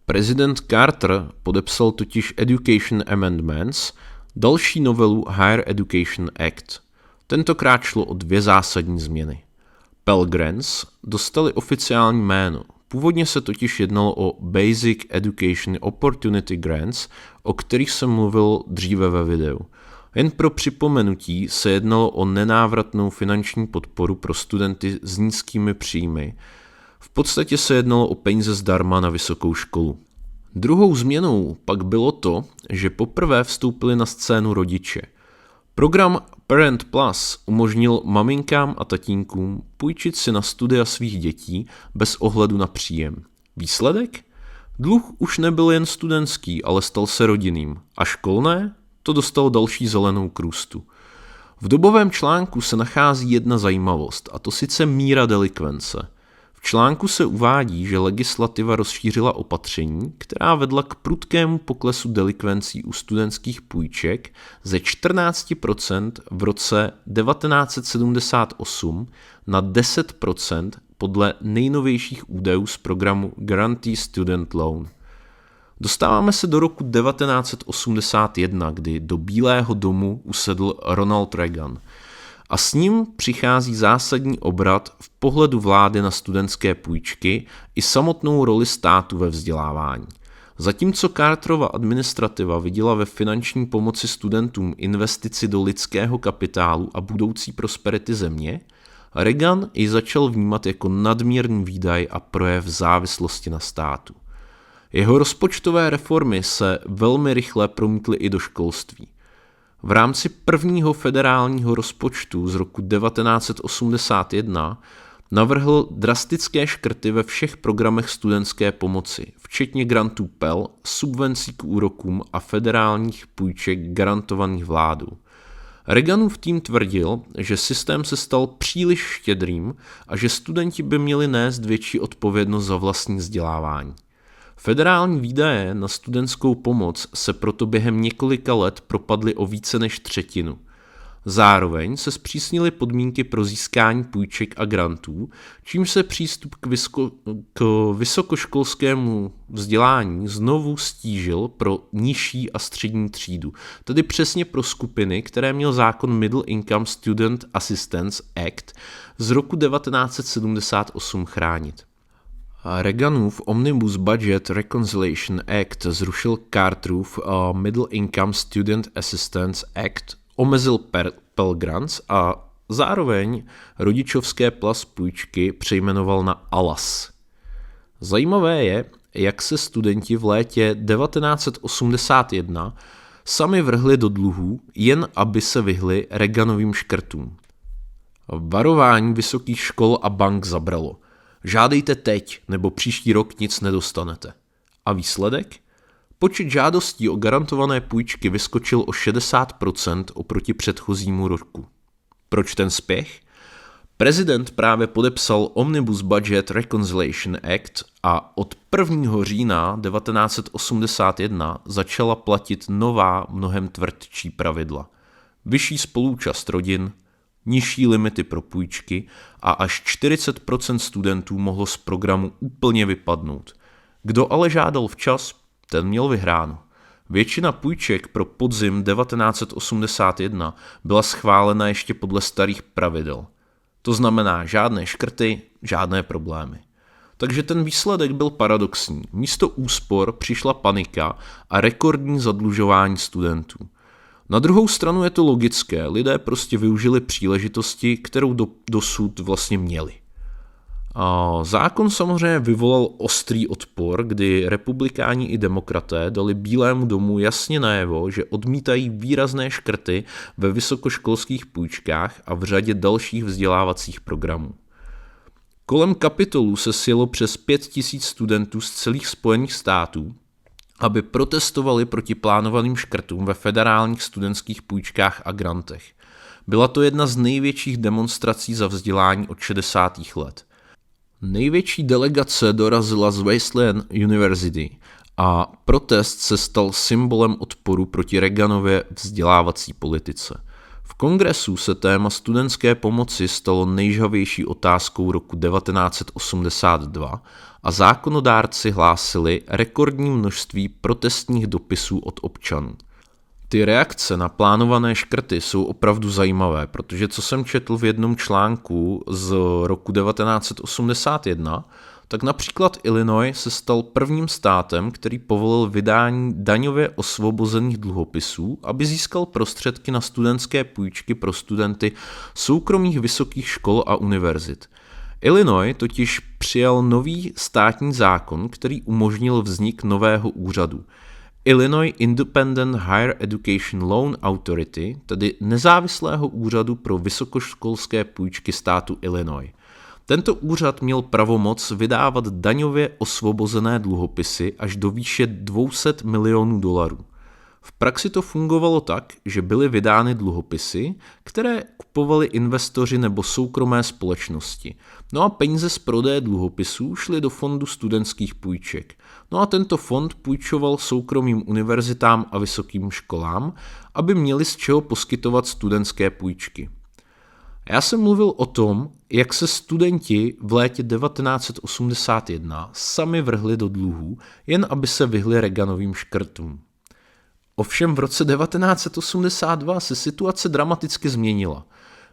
Prezident Carter podepsal totiž Education Amendments, další novelu Higher Education Act. Tentokrát šlo o 2 zásadní změny. Pell Grants dostali oficiální jméno. Původně se totiž jednalo o Basic Education Opportunity Grants, o kterých jsem mluvil dříve ve videu. Jen pro připomenutí se jednalo o nenávratnou finanční podporu pro studenty s nízkými příjmy. V podstatě se jednalo o peníze zdarma na vysokou školu. Druhou změnou pak bylo to, že poprvé vstoupili na scénu rodiče. Program Parent Plus umožnil maminkám a tatínkům půjčit si na studia svých dětí bez ohledu na příjem. Výsledek? Dluh už nebyl jen studentský, ale stal se rodinným. A školné? To dostalo další zelenou k růstu. V dobovém článku se nachází jedna zajímavost, a to sice míra delikvence. V článku se uvádí, že legislativa rozšířila opatření, která vedla k prudkému poklesu delikvencí u studentských půjček ze 14% v roce 1978 na 10% podle nejnovějších údajů z programu Guarantee Student Loan. Dostáváme se do roku 1981, kdy do Bílého domu usedl Ronald Reagan. A s ním přichází zásadní obrat v pohledu vlády na studentské půjčky i samotnou roli státu ve vzdělávání. Zatímco Carterova administrativa viděla ve finanční pomoci studentům investici do lidského kapitálu a budoucí prosperity země, Reagan ji začal vnímat jako nadměrný výdaj a projev závislosti na státu. Jeho rozpočtové reformy se velmi rychle promítly i do školství. V rámci prvního federálního rozpočtu z roku 1981 navrhl drastické škrty ve všech programech studentské pomoci, včetně grantů Pell, subvencí k úrokům a federálních půjček garantovaných vládou. Reaganův tým tvrdil, že systém se stal příliš štědrým a že studenti by měli nést větší odpovědnost za vlastní vzdělávání. Federální výdaje na studentskou pomoc se proto během několika let propadly o více než 1/3. Zároveň se zpřísnily podmínky pro získání půjček a grantů, čímž se přístup k vysokoškolskému vzdělání znovu stížil pro nižší a střední třídu, tedy přesně pro skupiny, které měl zákon Middle Income Student Assistance Act z roku 1978 chránit. Reaganův Omnibus Budget Reconciliation Act zrušil Carterův Middle Income Student Assistance Act, omezil Pell Grants a zároveň rodičovské plus půjčky přejmenoval na ALAS. Zajímavé je, jak se studenti v létě 1981 sami vrhli do dluhů, jen aby se vyhli Reaganovým škrtům. Varování vysokých škol a bank zabralo. Žádejte teď, nebo příští rok nic nedostanete. A výsledek? Počet žádostí o garantované půjčky vyskočil o 60% oproti předchozímu roku. Proč ten spěch? Prezident právě podepsal Omnibus Budget Reconciliation Act a od 1. října 1981 začala platit nová, mnohem tvrdší pravidla. Vyšší spoluúčast rodin, nižší limity pro půjčky a až 40% studentů mohlo z programu úplně vypadnout. Kdo ale žádal včas, ten měl vyhráno. Většina půjček pro podzim 1981 byla schválena ještě podle starých pravidel. To znamená žádné škrty, žádné problémy. Takže ten výsledek byl paradoxní. Místo úspor přišla panika a rekordní zadlužování studentů. Na druhou stranu je to logické, lidé prostě využili příležitosti, kterou dosud vlastně měli. Zákon samozřejmě vyvolal ostrý odpor, kdy republikáni i demokraté dali Bílému domu jasně najevo, že odmítají výrazné škrty ve vysokoškolských půjčkách a v řadě dalších vzdělávacích programů. Kolem Kapitolu se sjelo přes 5000 studentů z celých Spojených států, aby protestovali proti plánovaným škrtům ve federálních studentských půjčkách a grantech. Byla to jedna z největších demonstrací za vzdělání od 60. let. Největší delegace dorazila z Wesleyan University a protest se stal symbolem odporu proti Reaganově vzdělávací politice. V kongresu se téma studentské pomoci stalo nejžhavější otázkou roku 1982 a zákonodárci hlásili rekordní množství protestních dopisů od občanů. Ty reakce na plánované škrty jsou opravdu zajímavé, protože co jsem četl v jednom článku z roku 1981, tak například Illinois se stal prvním státem, který povolil vydání daňově osvobozených dluhopisů, aby získal prostředky na studentské půjčky pro studenty soukromých vysokých škol a univerzit. Illinois totiž přijal nový státní zákon, který umožnil vznik nového úřadu. Illinois Independent Higher Education Loan Authority, tedy nezávislého úřadu pro vysokoškolské půjčky státu Illinois. Tento úřad měl pravomoc vydávat daňově osvobozené dluhopisy až do výše $200 milionů. V praxi to fungovalo tak, že byly vydány dluhopisy, které kupovali investoři nebo soukromé společnosti. No a peníze z prodeje dluhopisů šly do fondu studentských půjček. No a tento fond půjčoval soukromým univerzitám a vysokým školám, aby měli z čeho poskytovat studentské půjčky. Já jsem mluvil o tom, jak se studenti v létě 1981 sami vrhli do dluhů, jen aby se vyhli Reaganovým škrtům. Ovšem v roce 1982 se situace dramaticky změnila.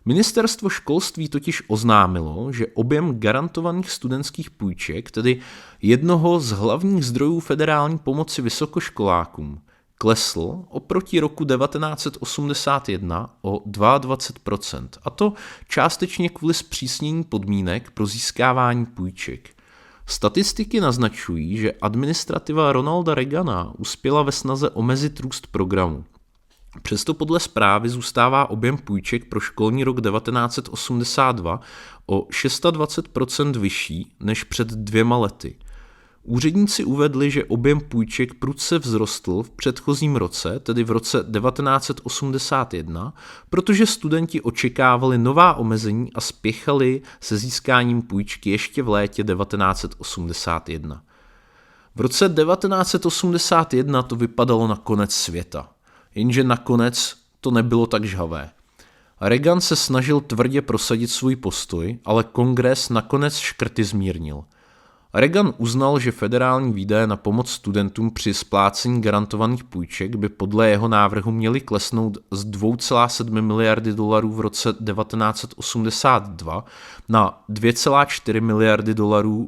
Ministerstvo školství totiž oznámilo, že objem garantovaných studentských půjček, tedy jednoho z hlavních zdrojů federální pomoci vysokoškolákům, klesl oproti roku 1981 o 22%, a to částečně kvůli zpřísnění podmínek pro získávání půjček. Statistiky naznačují, že administrativa Ronalda Reagana uspěla ve snaze omezit růst programu. Přesto podle zprávy zůstává objem půjček pro školní rok 1982 o 26% vyšší než před 2 lety. Úředníci uvedli, že objem půjček prudce vzrostl v předchozím roce, tedy v roce 1981, protože studenti očekávali nová omezení a spěchali se získáním půjčky ještě v létě 1981. V roce 1981 to vypadalo na konec světa, jenže nakonec to nebylo tak žhavé. Reagan se snažil tvrdě prosadit svůj postoj, ale kongres nakonec škrty zmírnil. Reagan uznal, že federální výdaje na pomoc studentům při splácení garantovaných půjček by podle jeho návrhu měly klesnout z $2,7 miliardy v roce 1982 na $2,4 miliardy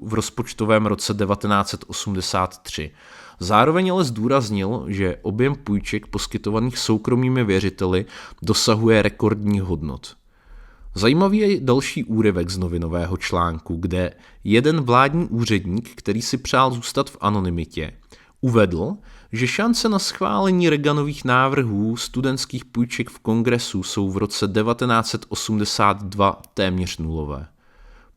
v rozpočtovém roce 1983. Zároveň ale zdůraznil, že objem půjček poskytovaných soukromými věřiteli dosahuje rekordních hodnot. Zajímavý je další úryvek z novinového článku, kde jeden vládní úředník, který si přál zůstat v anonymitě, uvedl, že šance na schválení Reaganových návrhů studentských půjček v kongresu jsou v roce 1982 téměř nulové.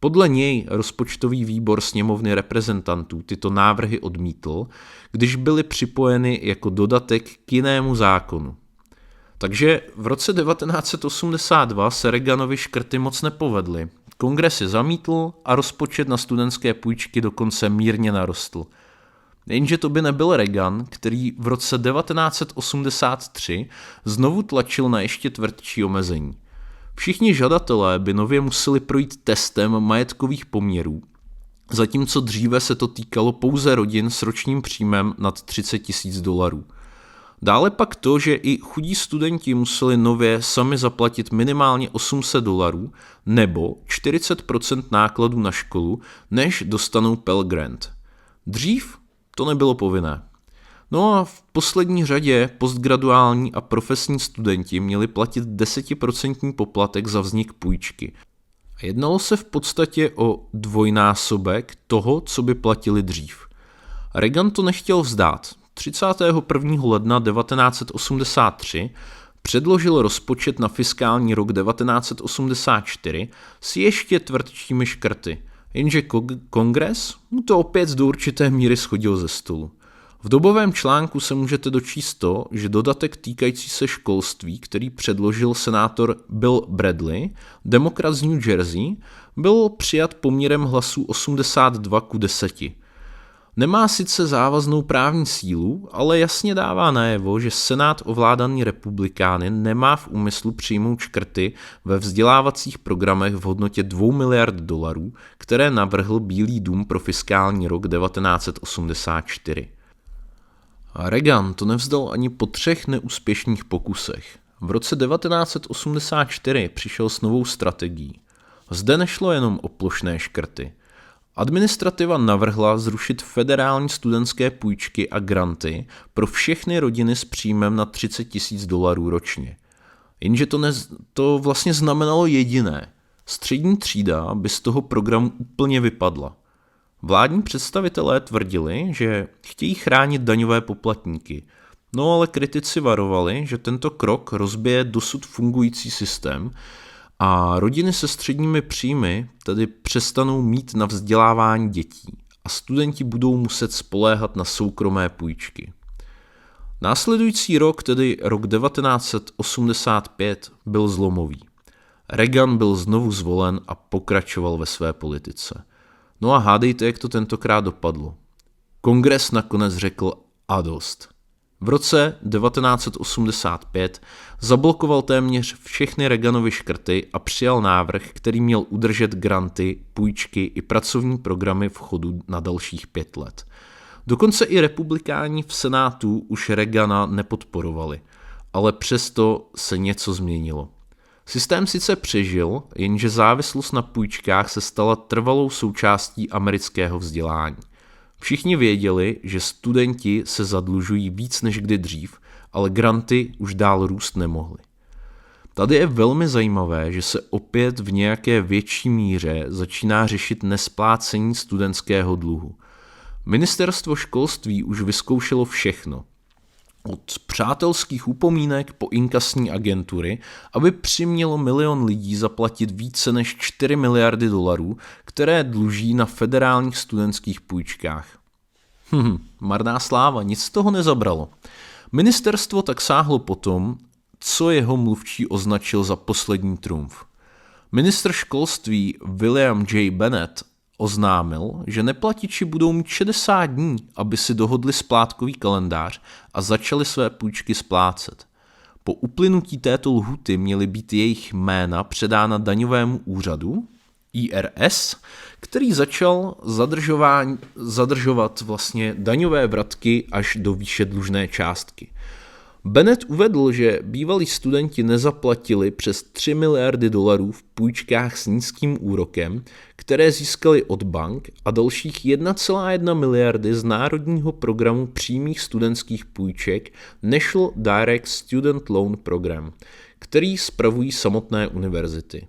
Podle něj rozpočtový výbor sněmovny reprezentantů tyto návrhy odmítl, když byly připojeny jako dodatek k jinému zákonu. Takže v roce 1982 se Reaganovy škrty moc nepovedly. Kongres je zamítl a rozpočet na studentské půjčky dokonce mírně narostl. Jenže to by nebyl Reagan, který v roce 1983 znovu tlačil na ještě tvrdší omezení. Všichni žadatelé by nově museli projít testem majetkových poměrů, zatímco dříve se to týkalo pouze rodin s ročním příjmem nad $30,000. Dále pak to, že i chudí studenti museli nově sami zaplatit minimálně $800 nebo 40% nákladů na školu, než dostanou Pell Grant. Dřív to nebylo povinné. No a v poslední řadě postgraduální a profesní studenti měli platit 10% poplatek za vznik půjčky. Jednalo se v podstatě o dvojnásobek toho, co by platili dřív. Reagan to nechtěl vzdát. 31. ledna 1983 předložil rozpočet na fiskální rok 1984 s ještě tvrdšími škrty, jenže kongres mu to opět do určité míry shodil ze stolu. V dobovém článku se můžete dočíst to, že dodatek týkající se školství, který předložil senátor Bill Bradley, demokrat z New Jersey, byl přijat poměrem hlasů 82:10. Nemá sice závaznou právní sílu, ale jasně dává najevo, že Senát ovládaný republikány nemá v úmyslu přijmout škrty ve vzdělávacích programech v hodnotě $2 miliard, které navrhl Bílý dům pro fiskální rok 1984. Reagan to nevzdal ani po 3 neúspěšných pokusech. V roce 1984 přišel s novou strategií. Zde nešlo jenom o plošné škrty. Administrativa navrhla zrušit federální studentské půjčky a granty pro všechny rodiny s příjmem na $30,000 ročně. Jenže to vlastně znamenalo jediné. Střední třída by z toho programu úplně vypadla. Vládní představitelé tvrdili, že chtějí chránit daňové poplatníky, no ale kritici varovali, že tento krok rozbije dosud fungující systém a rodiny se středními příjmy tedy přestanou mít na vzdělávání dětí a studenti budou muset spoléhat na soukromé půjčky. Následující rok, tedy rok 1985, byl zlomový. Reagan byl znovu zvolen a pokračoval ve své politice. No a hádejte, jak to tentokrát dopadlo. Kongres nakonec řekl a dost. V roce 1985 zablokoval téměř všechny Reaganovy škrty a přijal návrh, který měl udržet granty, půjčky i pracovní programy v chodu na dalších 5 let. Dokonce i republikáni v Senátu už Reagana nepodporovali, ale přesto se něco změnilo. Systém sice přežil, jenže závislost na půjčkách se stala trvalou součástí amerického vzdělání. Všichni věděli, že studenti se zadlužují víc než kdy dřív, ale granty už dál růst nemohly. Tady je velmi zajímavé, že se opět v nějaké větší míře začíná řešit nesplácení studentského dluhu. Ministerstvo školství už vyzkoušelo všechno. Od přátelských upomínek po inkasní agentury, aby přimělo 1 milion lidí zaplatit více než $4 miliardy, které dluží na federálních studentských půjčkách. Marná sláva, nic z toho nezabralo. Ministerstvo tak sáhlo po tom, co jeho mluvčí označil za poslední trumf. Ministr školství William J. Bennett oznámil, že neplatiči budou mít 60 dní, aby si dohodli splátkový kalendář a začali své půjčky splácet. Po uplynutí této lhůty měly být jejich jména předána daňovému úřadu, IRS, který začal zadržovat vlastně daňové vratky až do výše dlužné částky. Bennett uvedl, že bývalí studenti nezaplatili přes $3 miliardy v půjčkách s nízkým úrokem, které získali od bank, a dalších 1,1 miliardy z národního programu přímých studentských půjček National Direct Student Loan Program, který spravují samotné univerzity.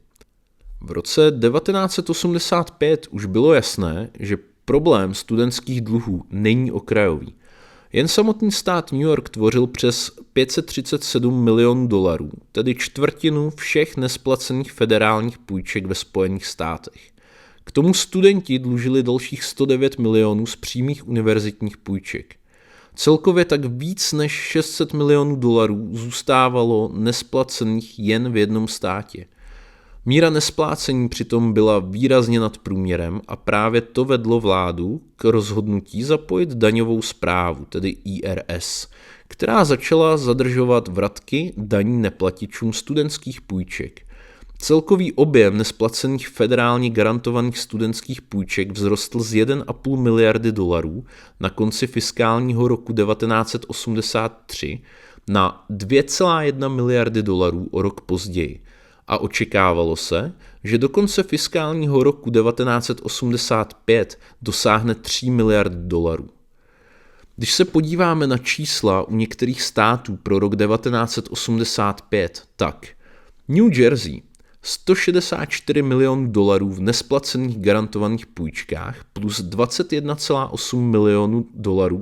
V roce 1985 už bylo jasné, že problém studentských dluhů není okrajový. Jen samotný stát New York tvořil přes $537 milionů, tedy čtvrtinu všech nesplacených federálních půjček ve Spojených státech. K tomu studenti dlužili dalších 109 milionů z přímých univerzitních půjček. Celkově tak víc než $600 milionů zůstávalo nesplacených jen v jednom státě. Míra nesplácení přitom byla výrazně nad průměrem a právě to vedlo vládu k rozhodnutí zapojit daňovou správu, tedy IRS, která začala zadržovat vratky daní neplatičům studentských půjček. Celkový objem nesplacených federálně garantovaných studentských půjček vzrostl z $1,5 miliardy na konci fiskálního roku 1983 na $2,1 miliardy o rok později. A očekávalo se, že do konce fiskálního roku 1985 dosáhne $3 miliard. Když se podíváme na čísla u některých států pro rok 1985, tak New Jersey $164 milionů v nesplacených garantovaných půjčkách plus $21,8 milionů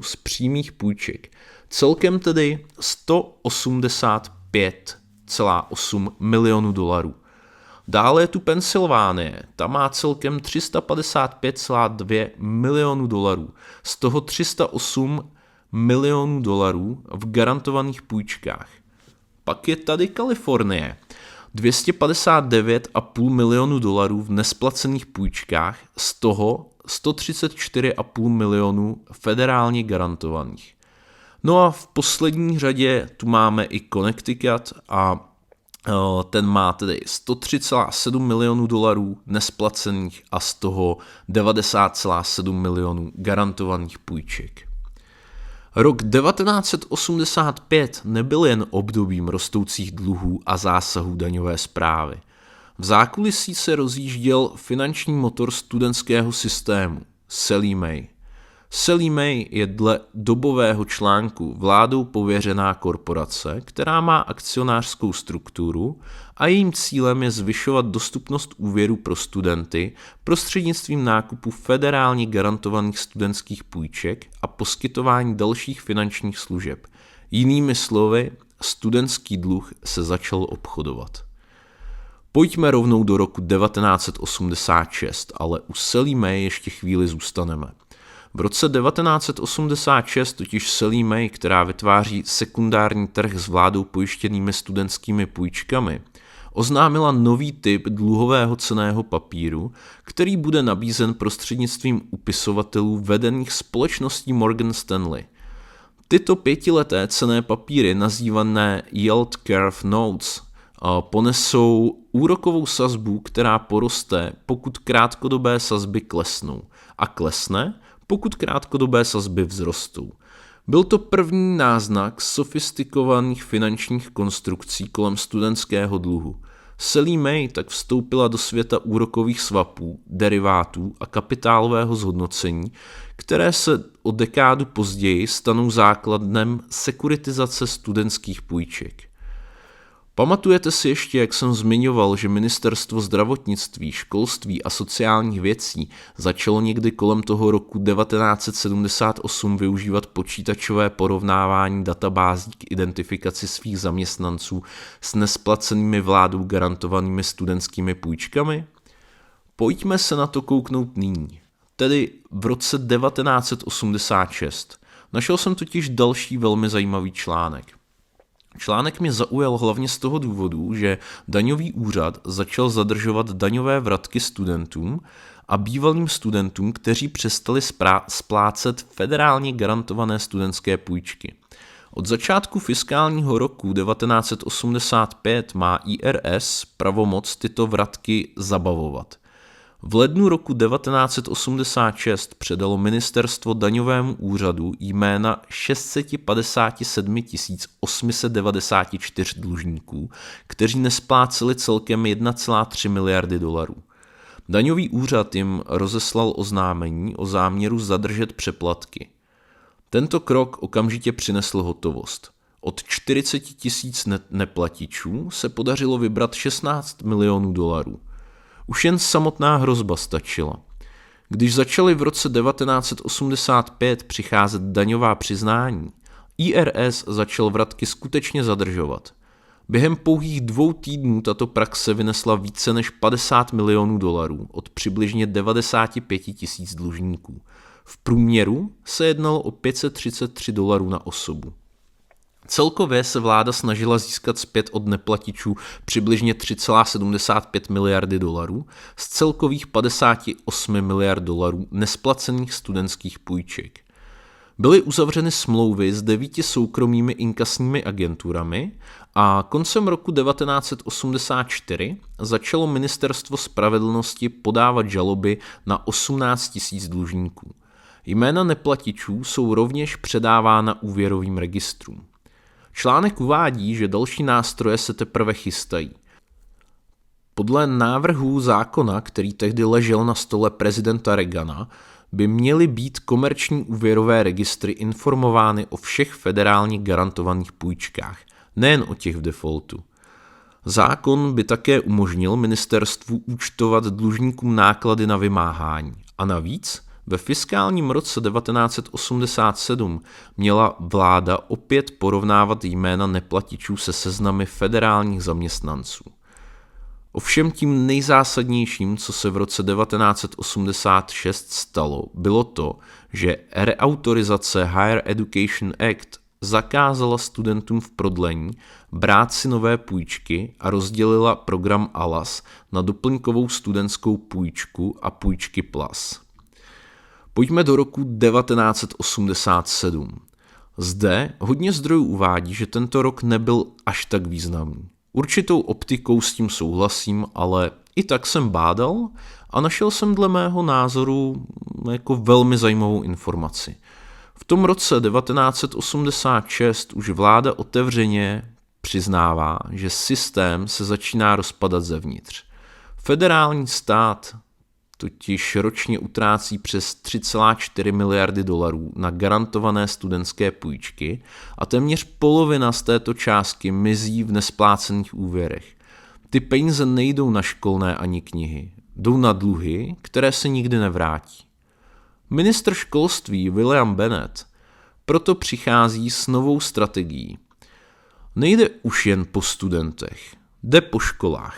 z přímých půjček. Celkem tedy $185,8 milionů. Dále je tu Pensylvánie, ta má celkem $355,2 milionů, z toho $308 milionů v garantovaných půjčkách. Pak je tady Kalifornie, $259,5 milionů v nesplacených půjčkách, z toho $134,5 milionů federálně garantovaných. No a v poslední řadě tu máme i Connecticut a ten má tedy $103,7 milionů nesplacených a z toho $90,7 milionů garantovaných půjček. Rok 1985 nebyl jen obdobím rostoucích dluhů a zásahů daňové správy. V zákulisí se rozjížděl finanční motor studentského systému, Sallie Mae. Sallie Mae je dle dobového článku vládou pověřená korporace, která má akcionářskou strukturu a jejím cílem je zvyšovat dostupnost úvěru pro studenty prostřednictvím nákupu federálně garantovaných studentských půjček a poskytování dalších finančních služeb. Jinými slovy, studentský dluh se začal obchodovat. Pojďme rovnou do roku 1986, ale u Sallie Mae ještě chvíli zůstaneme. V roce 1986 totiž Sallie Mae, která vytváří sekundární trh s vládou pojištěnými studentskými půjčkami, oznámila nový typ dluhového cenného papíru, který bude nabízen prostřednictvím upisovatelů vedených společností Morgan Stanley. Tyto pětileté cenné papíry, nazývané Yield Curve Notes, ponesou úrokovou sazbu, která poroste, pokud krátkodobé sazby klesnou, a klesne, pokud krátkodobé sazby vzrostou. Byl to první náznak sofistikovaných finančních konstrukcí kolem studentského dluhu. Sallie Mae tak vstoupila do světa úrokových swapů, derivátů a kapitálového zhodnocení, které se o dekádu později stanou základem sekuritizace studentských půjček. Pamatujete si ještě, jak jsem zmiňoval, že Ministerstvo zdravotnictví, školství a sociálních věcí začalo někdy kolem toho roku 1978 využívat počítačové porovnávání databází k identifikaci svých zaměstnanců s nesplacenými vládou garantovanými studentskými půjčkami? Pojďme se na to kouknout nyní, tedy v roce 1986. Našel jsem totiž další velmi zajímavý článek. Článek mě zaujal hlavně z toho důvodu, že daňový úřad začal zadržovat daňové vratky studentům a bývalým studentům, kteří přestali splácet federálně garantované studentské půjčky. Od začátku fiskálního roku 1985 má IRS pravomoc tyto vratky zabavovat. V lednu roku 1986 předalo ministerstvo daňovému úřadu jména 657 894 dlužníků, kteří nespláceli celkem 1,3 miliardy dolarů. Daňový úřad jim rozeslal oznámení o záměru zadržet přeplatky. Tento krok okamžitě přinesl hotovost. Od 40 000 neplatičů se podařilo vybrat 16 milionů dolarů. Už jen samotná hrozba stačila. Když začaly v roce 1985 přicházet daňová přiznání, IRS začal vratky skutečně zadržovat. Během pouhých 2 týdnů tato praxe vynesla více než 50 milionů dolarů od přibližně 95 000 dlužníků. V průměru se jednalo o $533 na osobu. Celkově se vláda snažila získat zpět od neplatičů přibližně 3,75 miliardy dolarů z celkových 58 miliard dolarů nesplacených studentských půjček. Byly uzavřeny smlouvy s 9 soukromými inkasními agenturami a koncem roku 1984 začalo Ministerstvo spravedlnosti podávat žaloby na 18 000 dlužníků. Jména neplatičů jsou rovněž předávána úvěrovým registrům. Článek uvádí, že další nástroje se teprve chystají. Podle návrhů zákona, který tehdy ležel na stole prezidenta Reagana, by měly být komerční úvěrové registry informovány o všech federálně garantovaných půjčkách, nejen o těch v defaultu. Zákon by také umožnil ministerstvu účtovat dlužníkům náklady na vymáhání. A navíc ve fiskálním roce 1987 měla vláda opět porovnávat jména neplatičů se seznamy federálních zaměstnanců. Ovšem tím nejzásadnějším, co se v roce 1986 stalo, bylo to, že reautorizace Higher Education Act zakázala studentům v prodlení brát si nové půjčky a rozdělila program ALAS na doplňkovou studentskou půjčku a půjčky plus. Pojďme do roku 1987. Zde hodně zdrojů uvádí, že tento rok nebyl až tak významný. Určitou optikou s tím souhlasím, ale i tak jsem bádal a našel jsem dle mého názoru jako velmi zajímavou informaci. V tom roce 1986 už vláda otevřeně přiznává, že systém se začíná rozpadat zevnitř. Federální stát totiž ročně utrácí přes 3,4 miliardy dolarů na garantované studentské půjčky a téměř polovina z této částky mizí v nesplácených úvěrech. Ty peníze nejdou na školné ani knihy, jdou na dluhy, které se nikdy nevrátí. Ministr školství William Bennett proto přichází s novou strategií. Nejde už jen po studentech, jde po školách.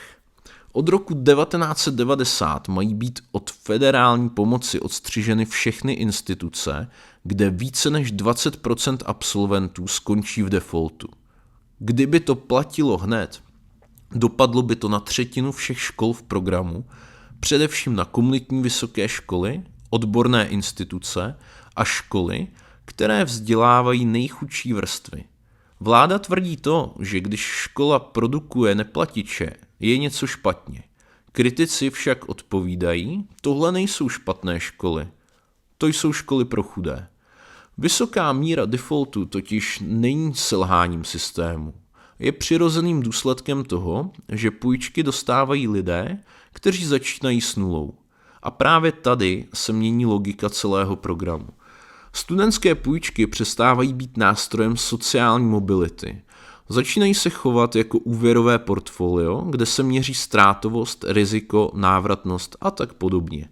Od roku 1990 mají být od federální pomoci odstřiženy všechny instituce, kde více než 20% absolventů skončí v defaultu. Kdyby to platilo hned, dopadlo by to na třetinu všech škol v programu, především na komunitní vysoké školy, odborné instituce a školy, které vzdělávají nejchudší vrstvy. Vláda tvrdí to, že když škola produkuje neplatiče, je něco špatně. Kritici však odpovídají, tohle nejsou špatné školy, to jsou školy pro chudé. Vysoká míra defaultu totiž není selháním systému. Je přirozeným důsledkem toho, že půjčky dostávají lidé, kteří začínají s nulou. A právě tady se mění logika celého programu. Studentské půjčky přestávají být nástrojem sociální mobility. Začínají se chovat jako úvěrové portfolio, kde se měří ztrátovost, riziko, návratnost a tak podobně.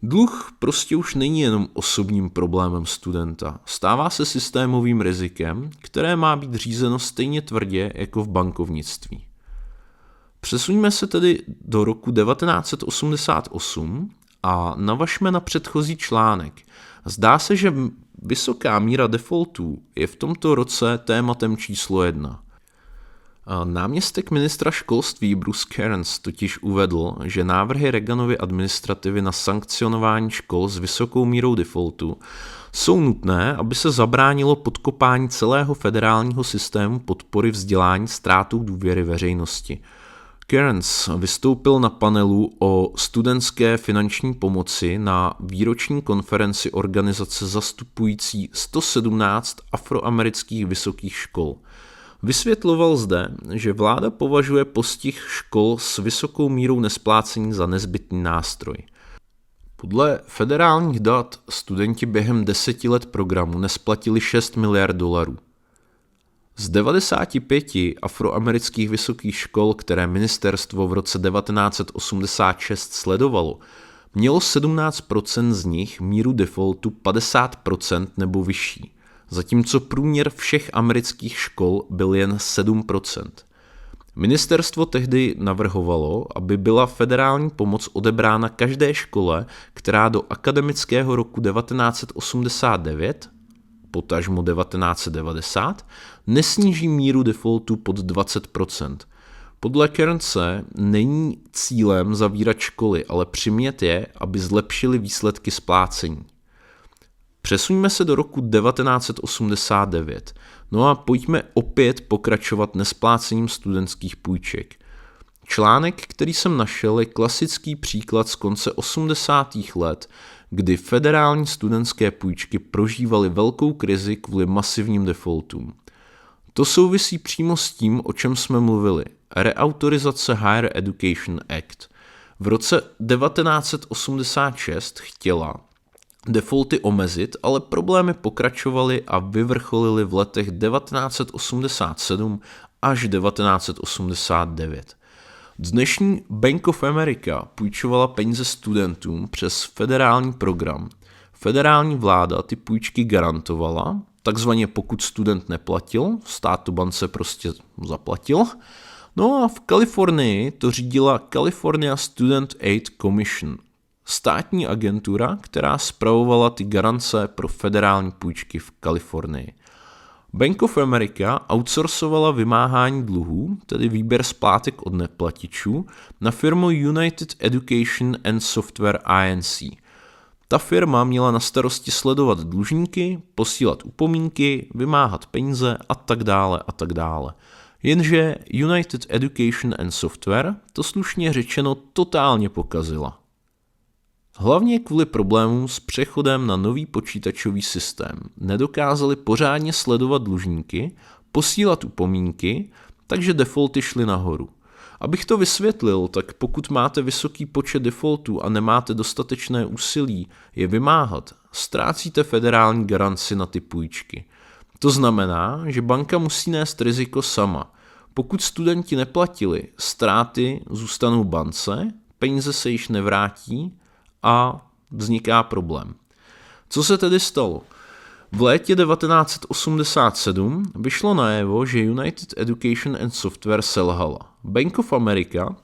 Dluh prostě už není jenom osobním problémem studenta. Stává se systémovým rizikem, které má být řízeno stejně tvrdě jako v bankovnictví. Přesuňme se tedy do roku 1988 a navažme na předchozí článek. Zdá se, že vysoká míra defaultů je v tomto roce tématem číslo 1. Náměstek ministra školství Bruce Cairns totiž uvedl, že návrhy Reaganovy administrativy na sankcionování škol s vysokou mírou defaultu jsou nutné, aby se zabránilo podkopání celého federálního systému podpory vzdělání ztrátou důvěry veřejnosti. Cairns vystoupil na panelu o studentské finanční pomoci na výroční konferenci organizace zastupující 117 afroamerických vysokých škol. Vysvětloval zde, že vláda považuje postih škol s vysokou mírou nesplácení za nezbytný nástroj. Podle federálních dat studenti během 10 let programu nesplatili 6 miliard dolarů. Z 95 afroamerických vysokých škol, které ministerstvo v roce 1986 sledovalo, mělo 17% z nich míru defaultu 50% nebo vyšší, zatímco průměr všech amerických škol byl jen 7%. Ministerstvo tehdy navrhovalo, aby byla federální pomoc odebrána každé škole, která do akademického roku 1989, potažmo 1990, nesníží míru defaultu pod 20%. Podle Cairnse není cílem zavírat školy, ale přimět je, aby zlepšili výsledky splácení. Přesuňme se do roku 1989. No a pojďme opět pokračovat nesplácením studentských půjček. Článek, který jsem našel, je klasický příklad z konce 80. let, kdy federální studentské půjčky prožívaly velkou krizi kvůli masivním defaultům. To souvisí přímo s tím, o čem jsme mluvili. Reautorizace Higher Education Act. V roce 1986 chtěla defaulty omezit, ale problémy pokračovaly a vyvrcholily v letech 1987 až 1989. Dnešní Bank of America půjčovala peníze studentům přes federální program. Federální vláda ty půjčky garantovala, takzvaně pokud student neplatil, stát tu bance prostě zaplatil. No a v Kalifornii to řídila California Student Aid Commission, státní agentura, která spravovala ty garance pro federální půjčky v Kalifornii. Bank of America outsourcovala vymáhání dluhů, tedy výběr splátek od neplatičů, na firmu United Education and Software Inc. Ta firma měla na starosti sledovat dlužníky, posílat upomínky, vymáhat peníze a tak dále. Jenže United Education and Software to slušně řečeno totálně pokazila. Hlavně kvůli problémům s přechodem na nový počítačový systém. Nedokázali pořádně sledovat dlužníky, posílat upomínky, takže defaulty šly nahoru. Abych to vysvětlil, tak pokud máte vysoký počet defaultů a nemáte dostatečné úsilí je vymáhat, ztrácíte federální garanci na ty půjčky. To znamená, že banka musí nést riziko sama. Pokud studenti neplatili, ztráty zůstanou bance, peníze se již nevrátí a vzniká problém. Co se tedy stalo? V létě 1987 vyšlo najevo, že United Education and Software selhala. Bank of America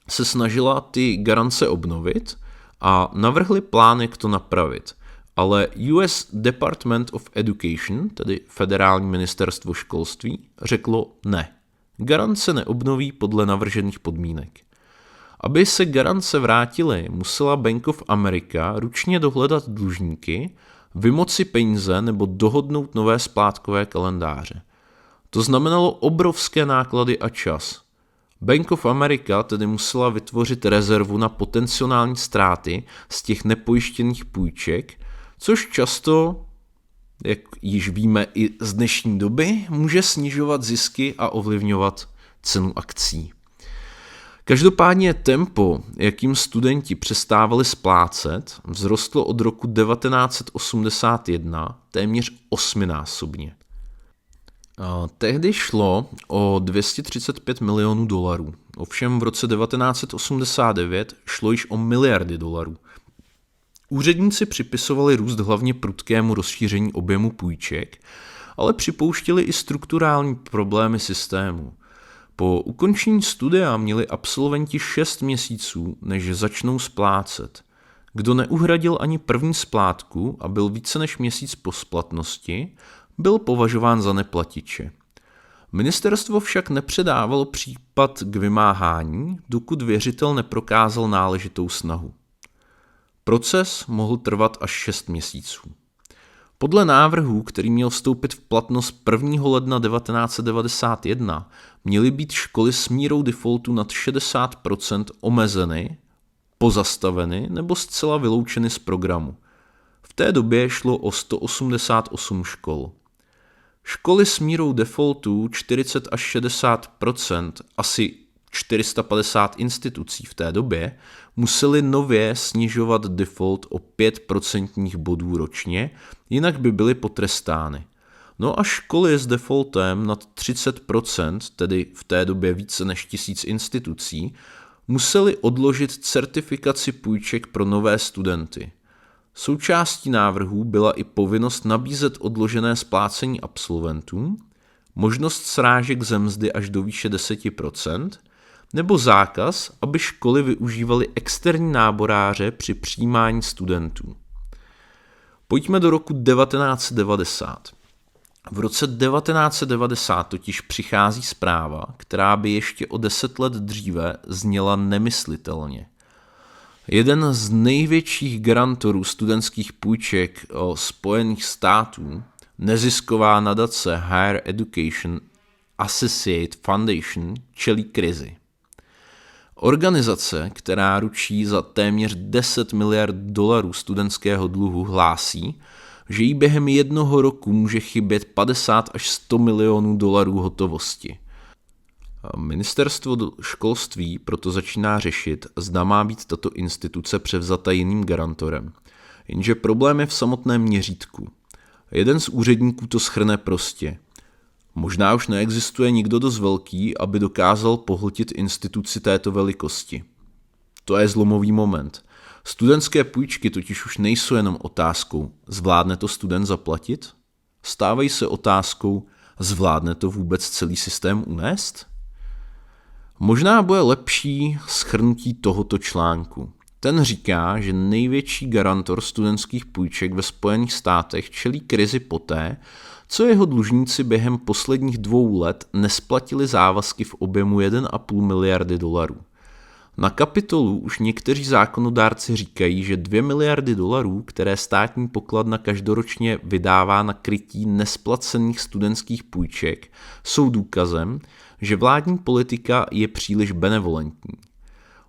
se snažila ty garance obnovit a navrhli plán, jak to napravit. Ale US Department of Education, tedy Federální ministerstvo školství, řeklo ne. Garance neobnoví podle navržených podmínek. Aby se garance vrátily, musela Bank of America ručně dohledat dlužníky, vymoci peníze nebo dohodnout nové splátkové kalendáře. To znamenalo obrovské náklady a čas. Bank of America tedy musela vytvořit rezervu na potenciální ztráty z těch nepojištěných půjček, což často, jak již víme i z dnešní doby, může snižovat zisky a ovlivňovat cenu akcí. Každopádně tempo, jakým studenti přestávali splácet, vzrostlo od roku 1981 téměř 8násobně. Tehdy šlo o $235 milionů, ovšem v roce 1989 šlo již o miliardy dolarů. Úředníci připisovali růst hlavně prudkému rozšíření objemu půjček, ale připouštěli i strukturální problémy systému. Po ukončení studia měli absolventi 6 měsíců, než začnou splácet. Kdo neuhradil ani první splátku a byl více než měsíc po splatnosti, byl považován za neplatiče. Ministerstvo však nepředávalo případ k vymáhání, dokud věřitel neprokázal náležitou snahu. Proces mohl trvat až 6 měsíců. Podle návrhu, který měl vstoupit v platnost 1. ledna 1991, měly být školy s mírou defaultu nad 60% omezeny, pozastaveny nebo zcela vyloučeny z programu. V té době šlo o 188 škol. Školy s mírou defaultu 40 až 60%, asi 450 institucí v té době, museli nově snižovat default o 5% bodů ročně, jinak by byly potrestány. No a školy s defaultem nad 30%, tedy v té době více než 1000 institucí, museli odložit certifikaci půjček pro nové studenty. Součástí návrhů byla i povinnost nabízet odložené splácení absolventům, možnost srážek ze mzdy až do výše 10%, nebo zákaz, aby školy využívaly externí náboráře při přijímání studentů. Pojďme do roku 1990. V roce 1990 totiž přichází zpráva, která by ještě o 10 let dříve zněla nemyslitelně. Jeden z největších garantorů studentských půjček Spojených států, nezisková nadace Higher Education Associate Foundation, čelí krizi. Organizace, která ručí za téměř 10 miliard dolarů studentského dluhu, hlásí, že jí během jednoho roku může chybět 50 až 100 milionů dolarů hotovosti. Ministerstvo školství proto začíná řešit, zda má být tato instituce převzata jiným garantorem. Jenže problém je v samotném měřítku. Jeden z úředníků to shrne prostě. Možná už neexistuje nikdo dost velký, aby dokázal pohltit instituci této velikosti. To je zlomový moment. Studentské půjčky totiž už nejsou jenom otázkou, zvládne to student zaplatit? Stávají se otázkou, zvládne to vůbec celý systém unést? Možná bude lepší shrnutí tohoto článku. Ten říká, že největší garantor studentských půjček ve Spojených státech čelí krizi poté, co jeho dlužníci během posledních 2 let nesplatili závazky v objemu 1,5 miliardy dolarů. Na kapitolu už někteří zákonodárci říkají, že 2 miliardy dolarů, které státní pokladna každoročně vydává na krytí nesplacených studentských půjček, jsou důkazem, že vládní politika je příliš benevolentní.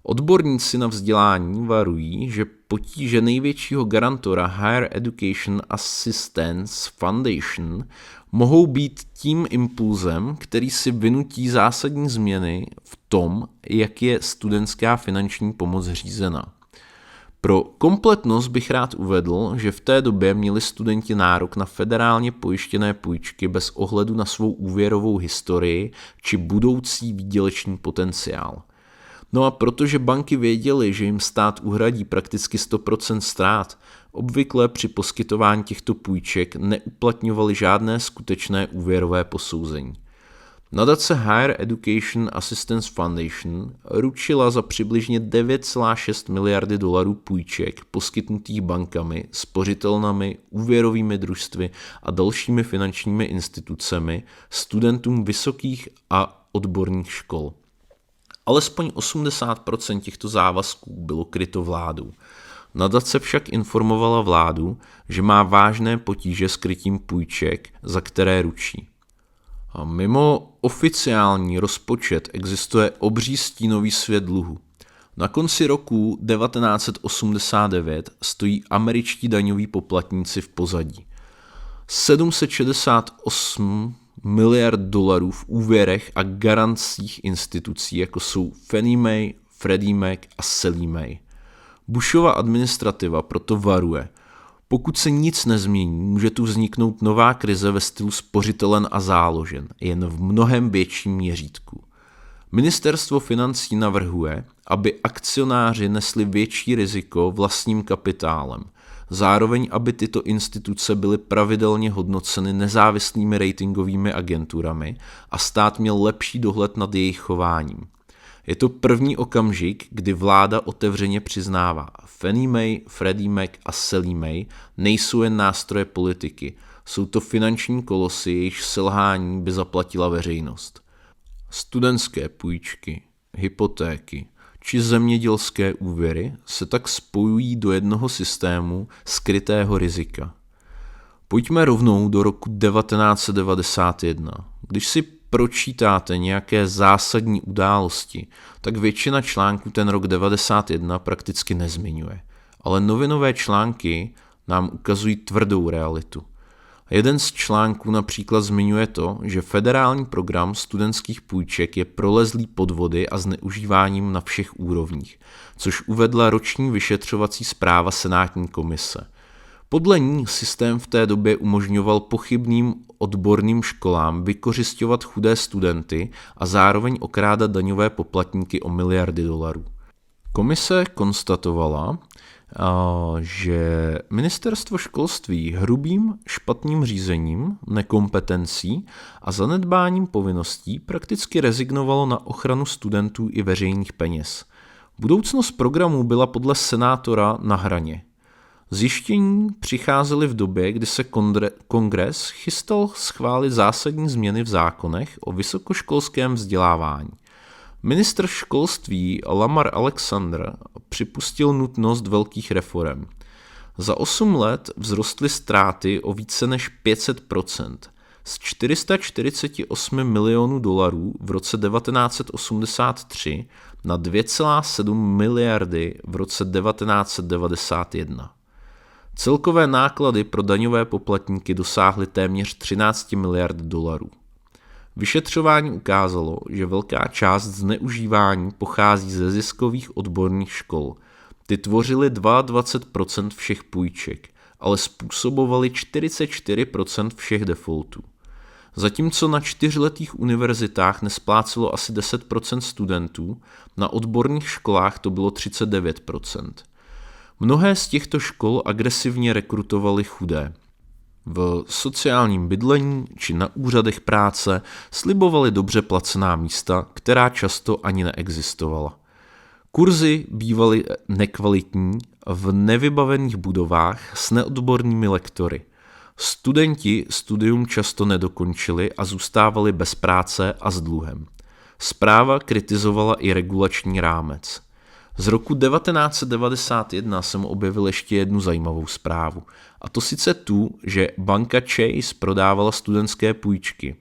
Odborníci na vzdělání varují, že potíže největšího garantora Higher Education Assistance Foundation mohou být tím impulzem, který si vynutí zásadní změny v tom, jak je studentská finanční pomoc řízena. Pro kompletnost bych rád uvedl, že v té době měli studenti nárok na federálně pojištěné půjčky bez ohledu na svou úvěrovou historii či budoucí výdělečný potenciál. No a protože banky věděly, že jim stát uhradí prakticky 100% ztrát, obvykle při poskytování těchto půjček neuplatňovaly žádné skutečné úvěrové posouzení. Nadace Higher Education Assistance Foundation ručila za přibližně 9,6 miliardy dolarů půjček poskytnutých bankami, spořitelnami, úvěrovými družstvy a dalšími finančními institucemi studentům vysokých a odborných škol. Alespoň 80% těchto závazků bylo kryto vládou. Nadace však informovala vládu, že má vážné potíže s krytím půjček, za které ručí. A mimo oficiální rozpočet existuje obří stínový svět dluhu. Na konci roku 1989 stojí američtí daňoví poplatníci v pozadí. 768 miliard dolarů v úvěrech a garancích institucí, jako jsou Fannie Mae, Freddie Mac a Sallie Mae. Bushova administrativa proto varuje. Pokud se nic nezmění, může tu vzniknout nová krize ve stylu spořitelen a záložen, jen v mnohem větším měřítku. Ministerstvo financí navrhuje, aby akcionáři nesli větší riziko vlastním kapitálem, zároveň aby tyto instituce byly pravidelně hodnoceny nezávislými ratingovými agenturami a stát měl lepší dohled nad jejich chováním. Je to první okamžik, kdy vláda otevřeně přiznává, Fannie Mae, Freddie Mac a Sallie Mae nejsou jen nástroje politiky, jsou to finanční kolosy, jejichž selhání by zaplatila veřejnost. Studentské půjčky, hypotéky či zemědělské úvěry se tak spojují do jednoho systému skrytého rizika. Pojďme rovnou do roku 1991. Když si pročítáte nějaké zásadní události, tak většina článků ten rok 1991 prakticky nezmiňuje. Ale novinové články nám ukazují tvrdou realitu. Jeden z článků například zmiňuje to, že federální program studentských půjček je prolezlý podvody a zneužíváním na všech úrovních, což uvedla roční vyšetřovací zpráva Senátní komise. Podle ní systém v té době umožňoval pochybným odborným školám vykořisťovat chudé studenty a zároveň okrádat daňové poplatníky o miliardy dolarů. Komise konstatovala, že ministerstvo školství hrubým špatným řízením, nekompetencí a zanedbáním povinností prakticky rezignovalo na ochranu studentů i veřejných peněz. Budoucnost programu byla podle senátora na hraně. Zjištění přicházely v době, kdy se kongres chystal schválit zásadní změny v zákonech o vysokoškolském vzdělávání. Ministr školství Lamar Alexander připustil nutnost velkých reforem. Za 8 let vzrostly ztráty o více než 500%, z 448 milionů dolarů v roce 1983 na 2,7 miliardy v roce 1991. Celkové náklady pro daňové poplatníky dosáhly téměř 13 miliard dolarů. Vyšetřování ukázalo, že velká část zneužívání pochází ze ziskových odborných škol. Ty tvořily 22% všech půjček, ale způsobovaly 44% všech defaultů. Zatímco na 4letých univerzitách nesplácelo asi 10% studentů, na odborných školách to bylo 39%. Mnohé z těchto škol agresivně rekrutovaly chudé. V sociálním bydlení či na úřadech práce slibovali dobře placená místa, která často ani neexistovala. Kurzy bývaly nekvalitní v nevybavených budovách s neodbornými lektory. Studenti studium často nedokončili a zůstávali bez práce a s dluhem. Zpráva kritizovala i regulační rámec. Z roku 1991 jsem objevil ještě jednu zajímavou zprávu. A to sice tu, že banka Chase prodávala studentské půjčky.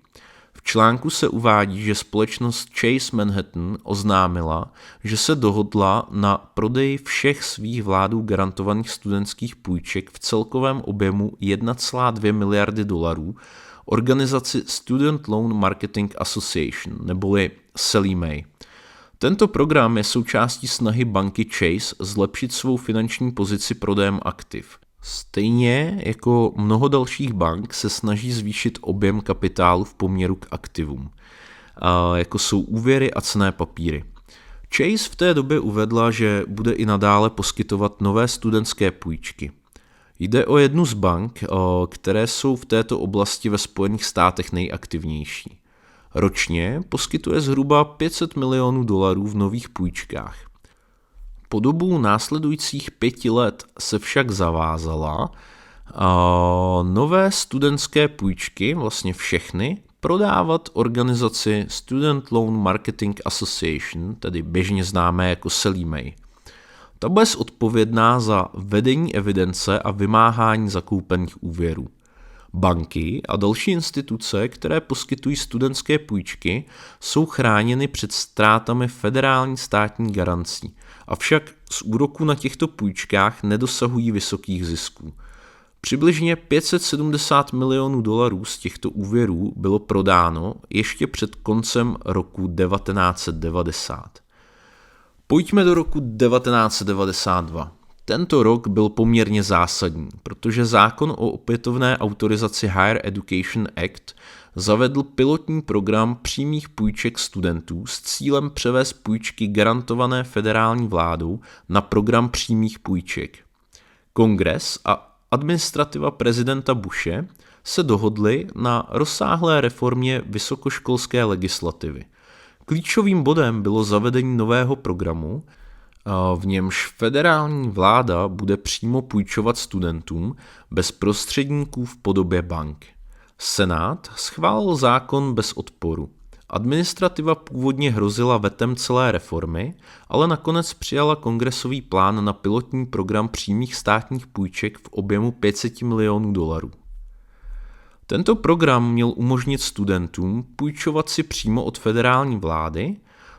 V článku se uvádí, že společnost Chase Manhattan oznámila, že se dohodla na prodeji všech svých vládou garantovaných studentských půjček v celkovém objemu 1,2 miliardy dolarů organizaci Student Loan Marketing Association, neboli Sallie Mae. Tento program je součástí snahy banky Chase zlepšit svou finanční pozici prodejem aktiv. Stejně jako mnoho dalších bank se snaží zvýšit objem kapitálu v poměru k aktivům, jako jsou úvěry a cenné papíry. Chase v té době uvedla, že bude i nadále poskytovat nové studentské půjčky. Jde o jednu z bank, které jsou v této oblasti ve Spojených státech nejaktivnější. Ročně poskytuje zhruba 500 milionů dolarů v nových půjčkách. Po dobu následujících 5 let se však zavázala nové studentské půjčky, vlastně všechny, prodávat organizaci Student Loan Marketing Association, tedy běžně známé jako Sallie Mae. Ta bude odpovědná za vedení evidence a vymáhání zakoupených úvěrů. Banky a další instituce, které poskytují studentské půjčky, jsou chráněny před ztrátami federální státní garancí, avšak z úroků na těchto půjčkách nedosahují vysokých zisků. Přibližně 570 milionů dolarů z těchto úvěrů bylo prodáno ještě před koncem roku 1990. Pojďme do roku 1992. Tento rok byl poměrně zásadní, protože zákon o opětovné autorizaci Higher Education Act zavedl pilotní program přímých půjček studentů s cílem převést půjčky garantované federální vládou na program přímých půjček. Kongres a administrativa prezidenta Bushe se dohodli na rozsáhlé reformě vysokoškolské legislativy. Klíčovým bodem bylo zavedení nového programu, v němž federální vláda bude přímo půjčovat studentům bez prostředníků v podobě bank. Senát schválil zákon bez odporu. Administrativa původně hrozila vetem celé reformy, ale nakonec přijala kongresový plán na pilotní program přímých státních půjček v objemu 500 milionů dolarů. Tento program měl umožnit studentům půjčovat si přímo od federální vlády,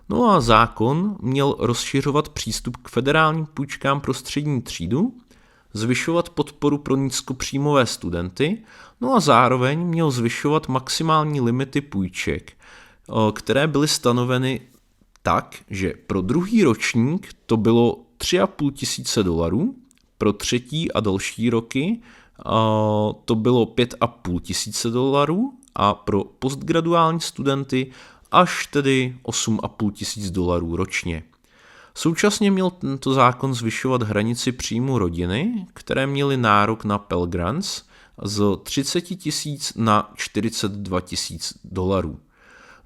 no a zákon měl rozšiřovat přístup k federálním půjčkám pro střední třídu, zvyšovat podporu pro nízkopříjmové studenty, no a zároveň měl zvyšovat maximální limity půjček, které byly stanoveny tak, že pro druhý ročník to bylo 3,5 tisíce dolarů, pro třetí a další roky to bylo 5,5 tisíce dolarů a pro postgraduální studenty až tedy 8,5 tisíc dolarů ročně. Současně měl tento zákon zvyšovat hranici příjmu rodiny, které měly nárok na Pell Grants, z 30 tisíc na 42 tisíc dolarů.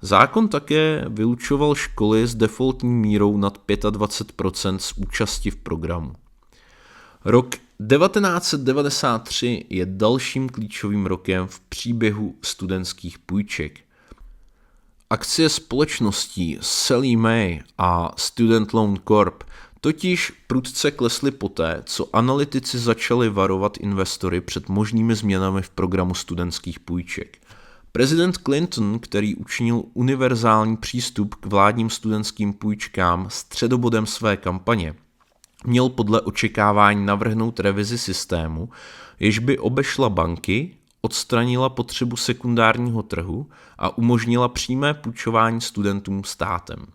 Zákon také vylučoval školy s defaultní mírou nad 25% z účasti v programu. Rok 1993 je dalším klíčovým rokem v příběhu studentských půjček. Akcie společností Sallie Mae a Student Loan Corp totiž prudce klesly poté, co analytici začali varovat investory před možnými změnami v programu studentských půjček. Prezident Clinton, který učinil univerzální přístup k vládním studentským půjčkám středobodem své kampaně, měl podle očekávání navrhnout revizi systému, jež by obešla banky, odstranila potřebu sekundárního trhu a umožnila přímé půjčování studentům státem.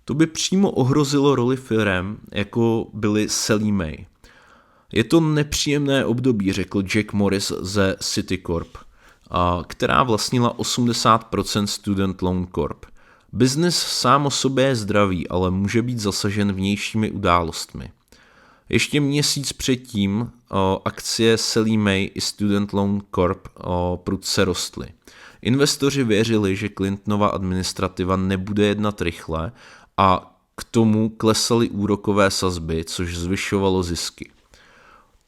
To by přímo ohrozilo roli firem, jako byly Sallie Mae. Je to nepříjemné období, řekl Jack Morris ze Citicorp. která vlastnila 80% Student Loan Corp. Biznis sám o sobě je zdravý, ale může být zasažen vnějšími událostmi. Ještě měsíc předtím akcie Sallie Mae i Student Loan Corp prudce rostly. Investoři věřili, že Clintonova administrativa nebude jednat rychle a k tomu klesaly úrokové sazby, což zvyšovalo zisky.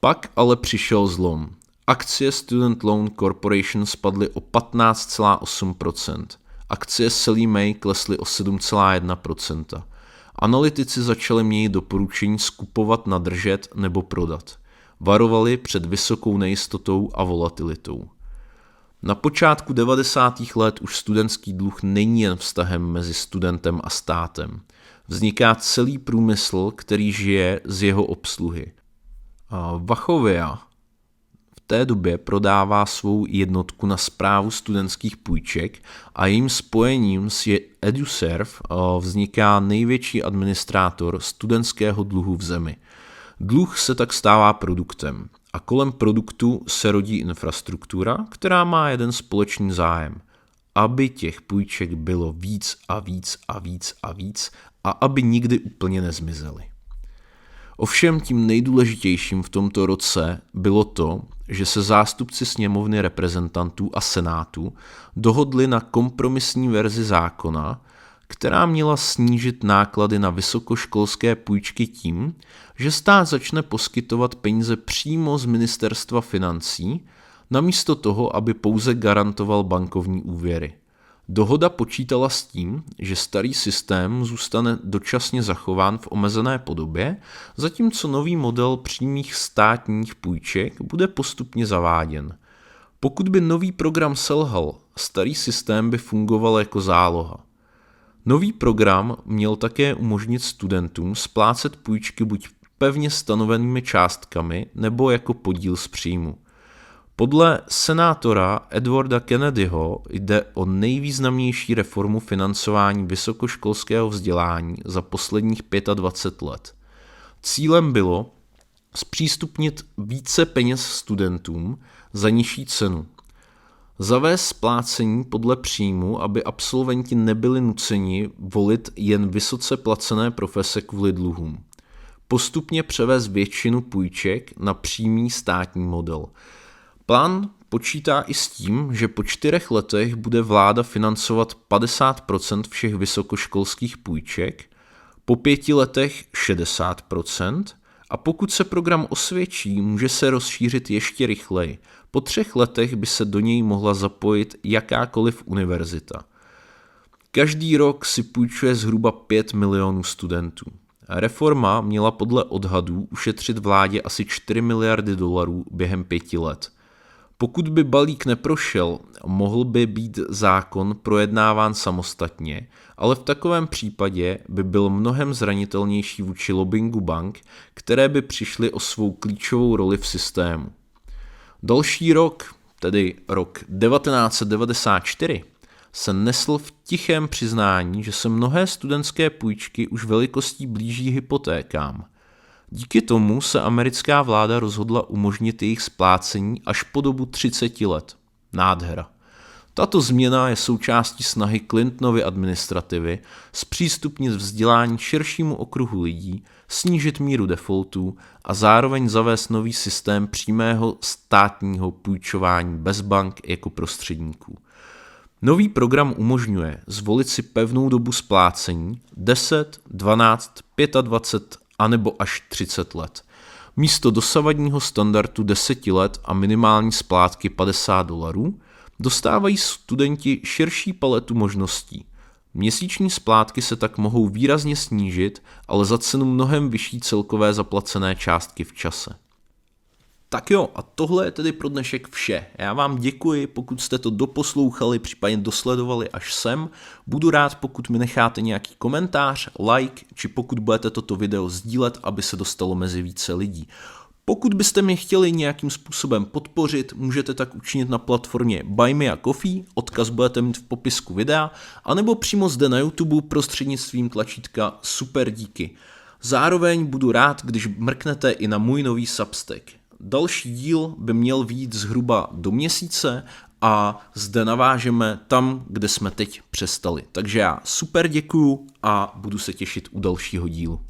Pak ale přišel zlom. Akcie Student Loan Corporation spadly o 15,8%. Akcie Sallie Mae klesly o 7,1%. Analytici začali měnit doporučení skupovat, nadržet nebo prodat. Varovali před vysokou nejistotou a volatilitou. Na počátku 90. let už studentský dluh není jen vztahem mezi studentem a státem. Vzniká celý průmysl, který žije z jeho obsluhy. Wachovia v té době prodává svou jednotku na správu studentských půjček a jejím spojením s EduServe vzniká největší administrátor studentského dluhu v zemi. Dluh se tak stává produktem a kolem produktu se rodí infrastruktura, která má jeden společný zájem, aby těch půjček bylo víc a víc a víc a víc a aby nikdy úplně nezmizely. Ovšem tím nejdůležitějším v tomto roce bylo to, že se zástupci sněmovny reprezentantů a senátu dohodli na kompromisní verzi zákona, která měla snížit náklady na vysokoškolské půjčky tím, že stát začne poskytovat peníze přímo z ministerstva financí, namísto toho, aby pouze garantoval bankovní úvěry. Dohoda počítala s tím, že starý systém zůstane dočasně zachován v omezené podobě, zatímco nový model přímých státních půjček bude postupně zaváděn. Pokud by nový program selhal, starý systém by fungoval jako záloha. Nový program měl také umožnit studentům splácet půjčky buď pevně stanovenými částkami nebo jako podíl z příjmu. Podle senátora Edwarda Kennedyho jde o nejvýznamnější reformu financování vysokoškolského vzdělání za posledních 25 let. Cílem bylo zpřístupnit více peněz studentům za nižší cenu. Zavést splácení podle příjmu, aby absolventi nebyli nuceni volit jen vysoce placené profese kvůli dluhům. Postupně převést většinu půjček na přímý státní model. Plán počítá i s tím, že po 4 letech bude vláda financovat 50% všech vysokoškolských půjček, po 5 letech 60% a pokud se program osvědčí, může se rozšířit ještě rychleji. Po 3 letech by se do něj mohla zapojit jakákoliv univerzita. Každý rok si půjčuje zhruba 5 milionů studentů. Reforma měla podle odhadů ušetřit vládě asi 4 miliardy dolarů během 5 let. Pokud by balík neprošel, mohl by být zákon projednáván samostatně, ale v takovém případě by byl mnohem zranitelnější vůči lobbingu bank, které by přišly o svou klíčovou roli v systému. Další rok, tedy rok 1994, se nesl v tichém přiznání, že se mnohé studentské půjčky už velikostí blíží hypotékám. Díky tomu se americká vláda rozhodla umožnit jejich splácení až po dobu 30 let. Nádhera. Tato změna je součástí snahy Clintonovy administrativy zpřístupnit vzdělání širšímu okruhu lidí, snížit míru defaultů a zároveň zavést nový systém přímého státního půjčování bez bank jako prostředníků. Nový program umožňuje zvolit si pevnou dobu splácení 10, 12, 25 anebo až 30 let. Místo dosavadního standardu 10 let a minimální splátky $50 dostávají studenti širší paletu možností. Měsíční splátky se tak mohou výrazně snížit, ale za cenu mnohem vyšší celkové zaplacené částky v čase. Tak jo, a tohle je tedy pro dnešek vše. Já vám děkuji, pokud jste to doposlouchali, případně dosledovali až sem. Budu rád, pokud mi necháte nějaký komentář, like, či pokud budete toto video sdílet, aby se dostalo mezi více lidí. Pokud byste mě chtěli nějakým způsobem podpořit, můžete tak učinit na platformě Buy Me a Coffee, odkaz budete mít v popisku videa, anebo přímo zde na YouTube prostřednictvím tlačítka Super díky. Zároveň budu rád, když mrknete i na můj nový Substack. Další díl by měl vyjít zhruba do měsíce a zde navážeme tam, kde jsme teď přestali. Takže já super děkuju a budu se těšit u dalšího dílu.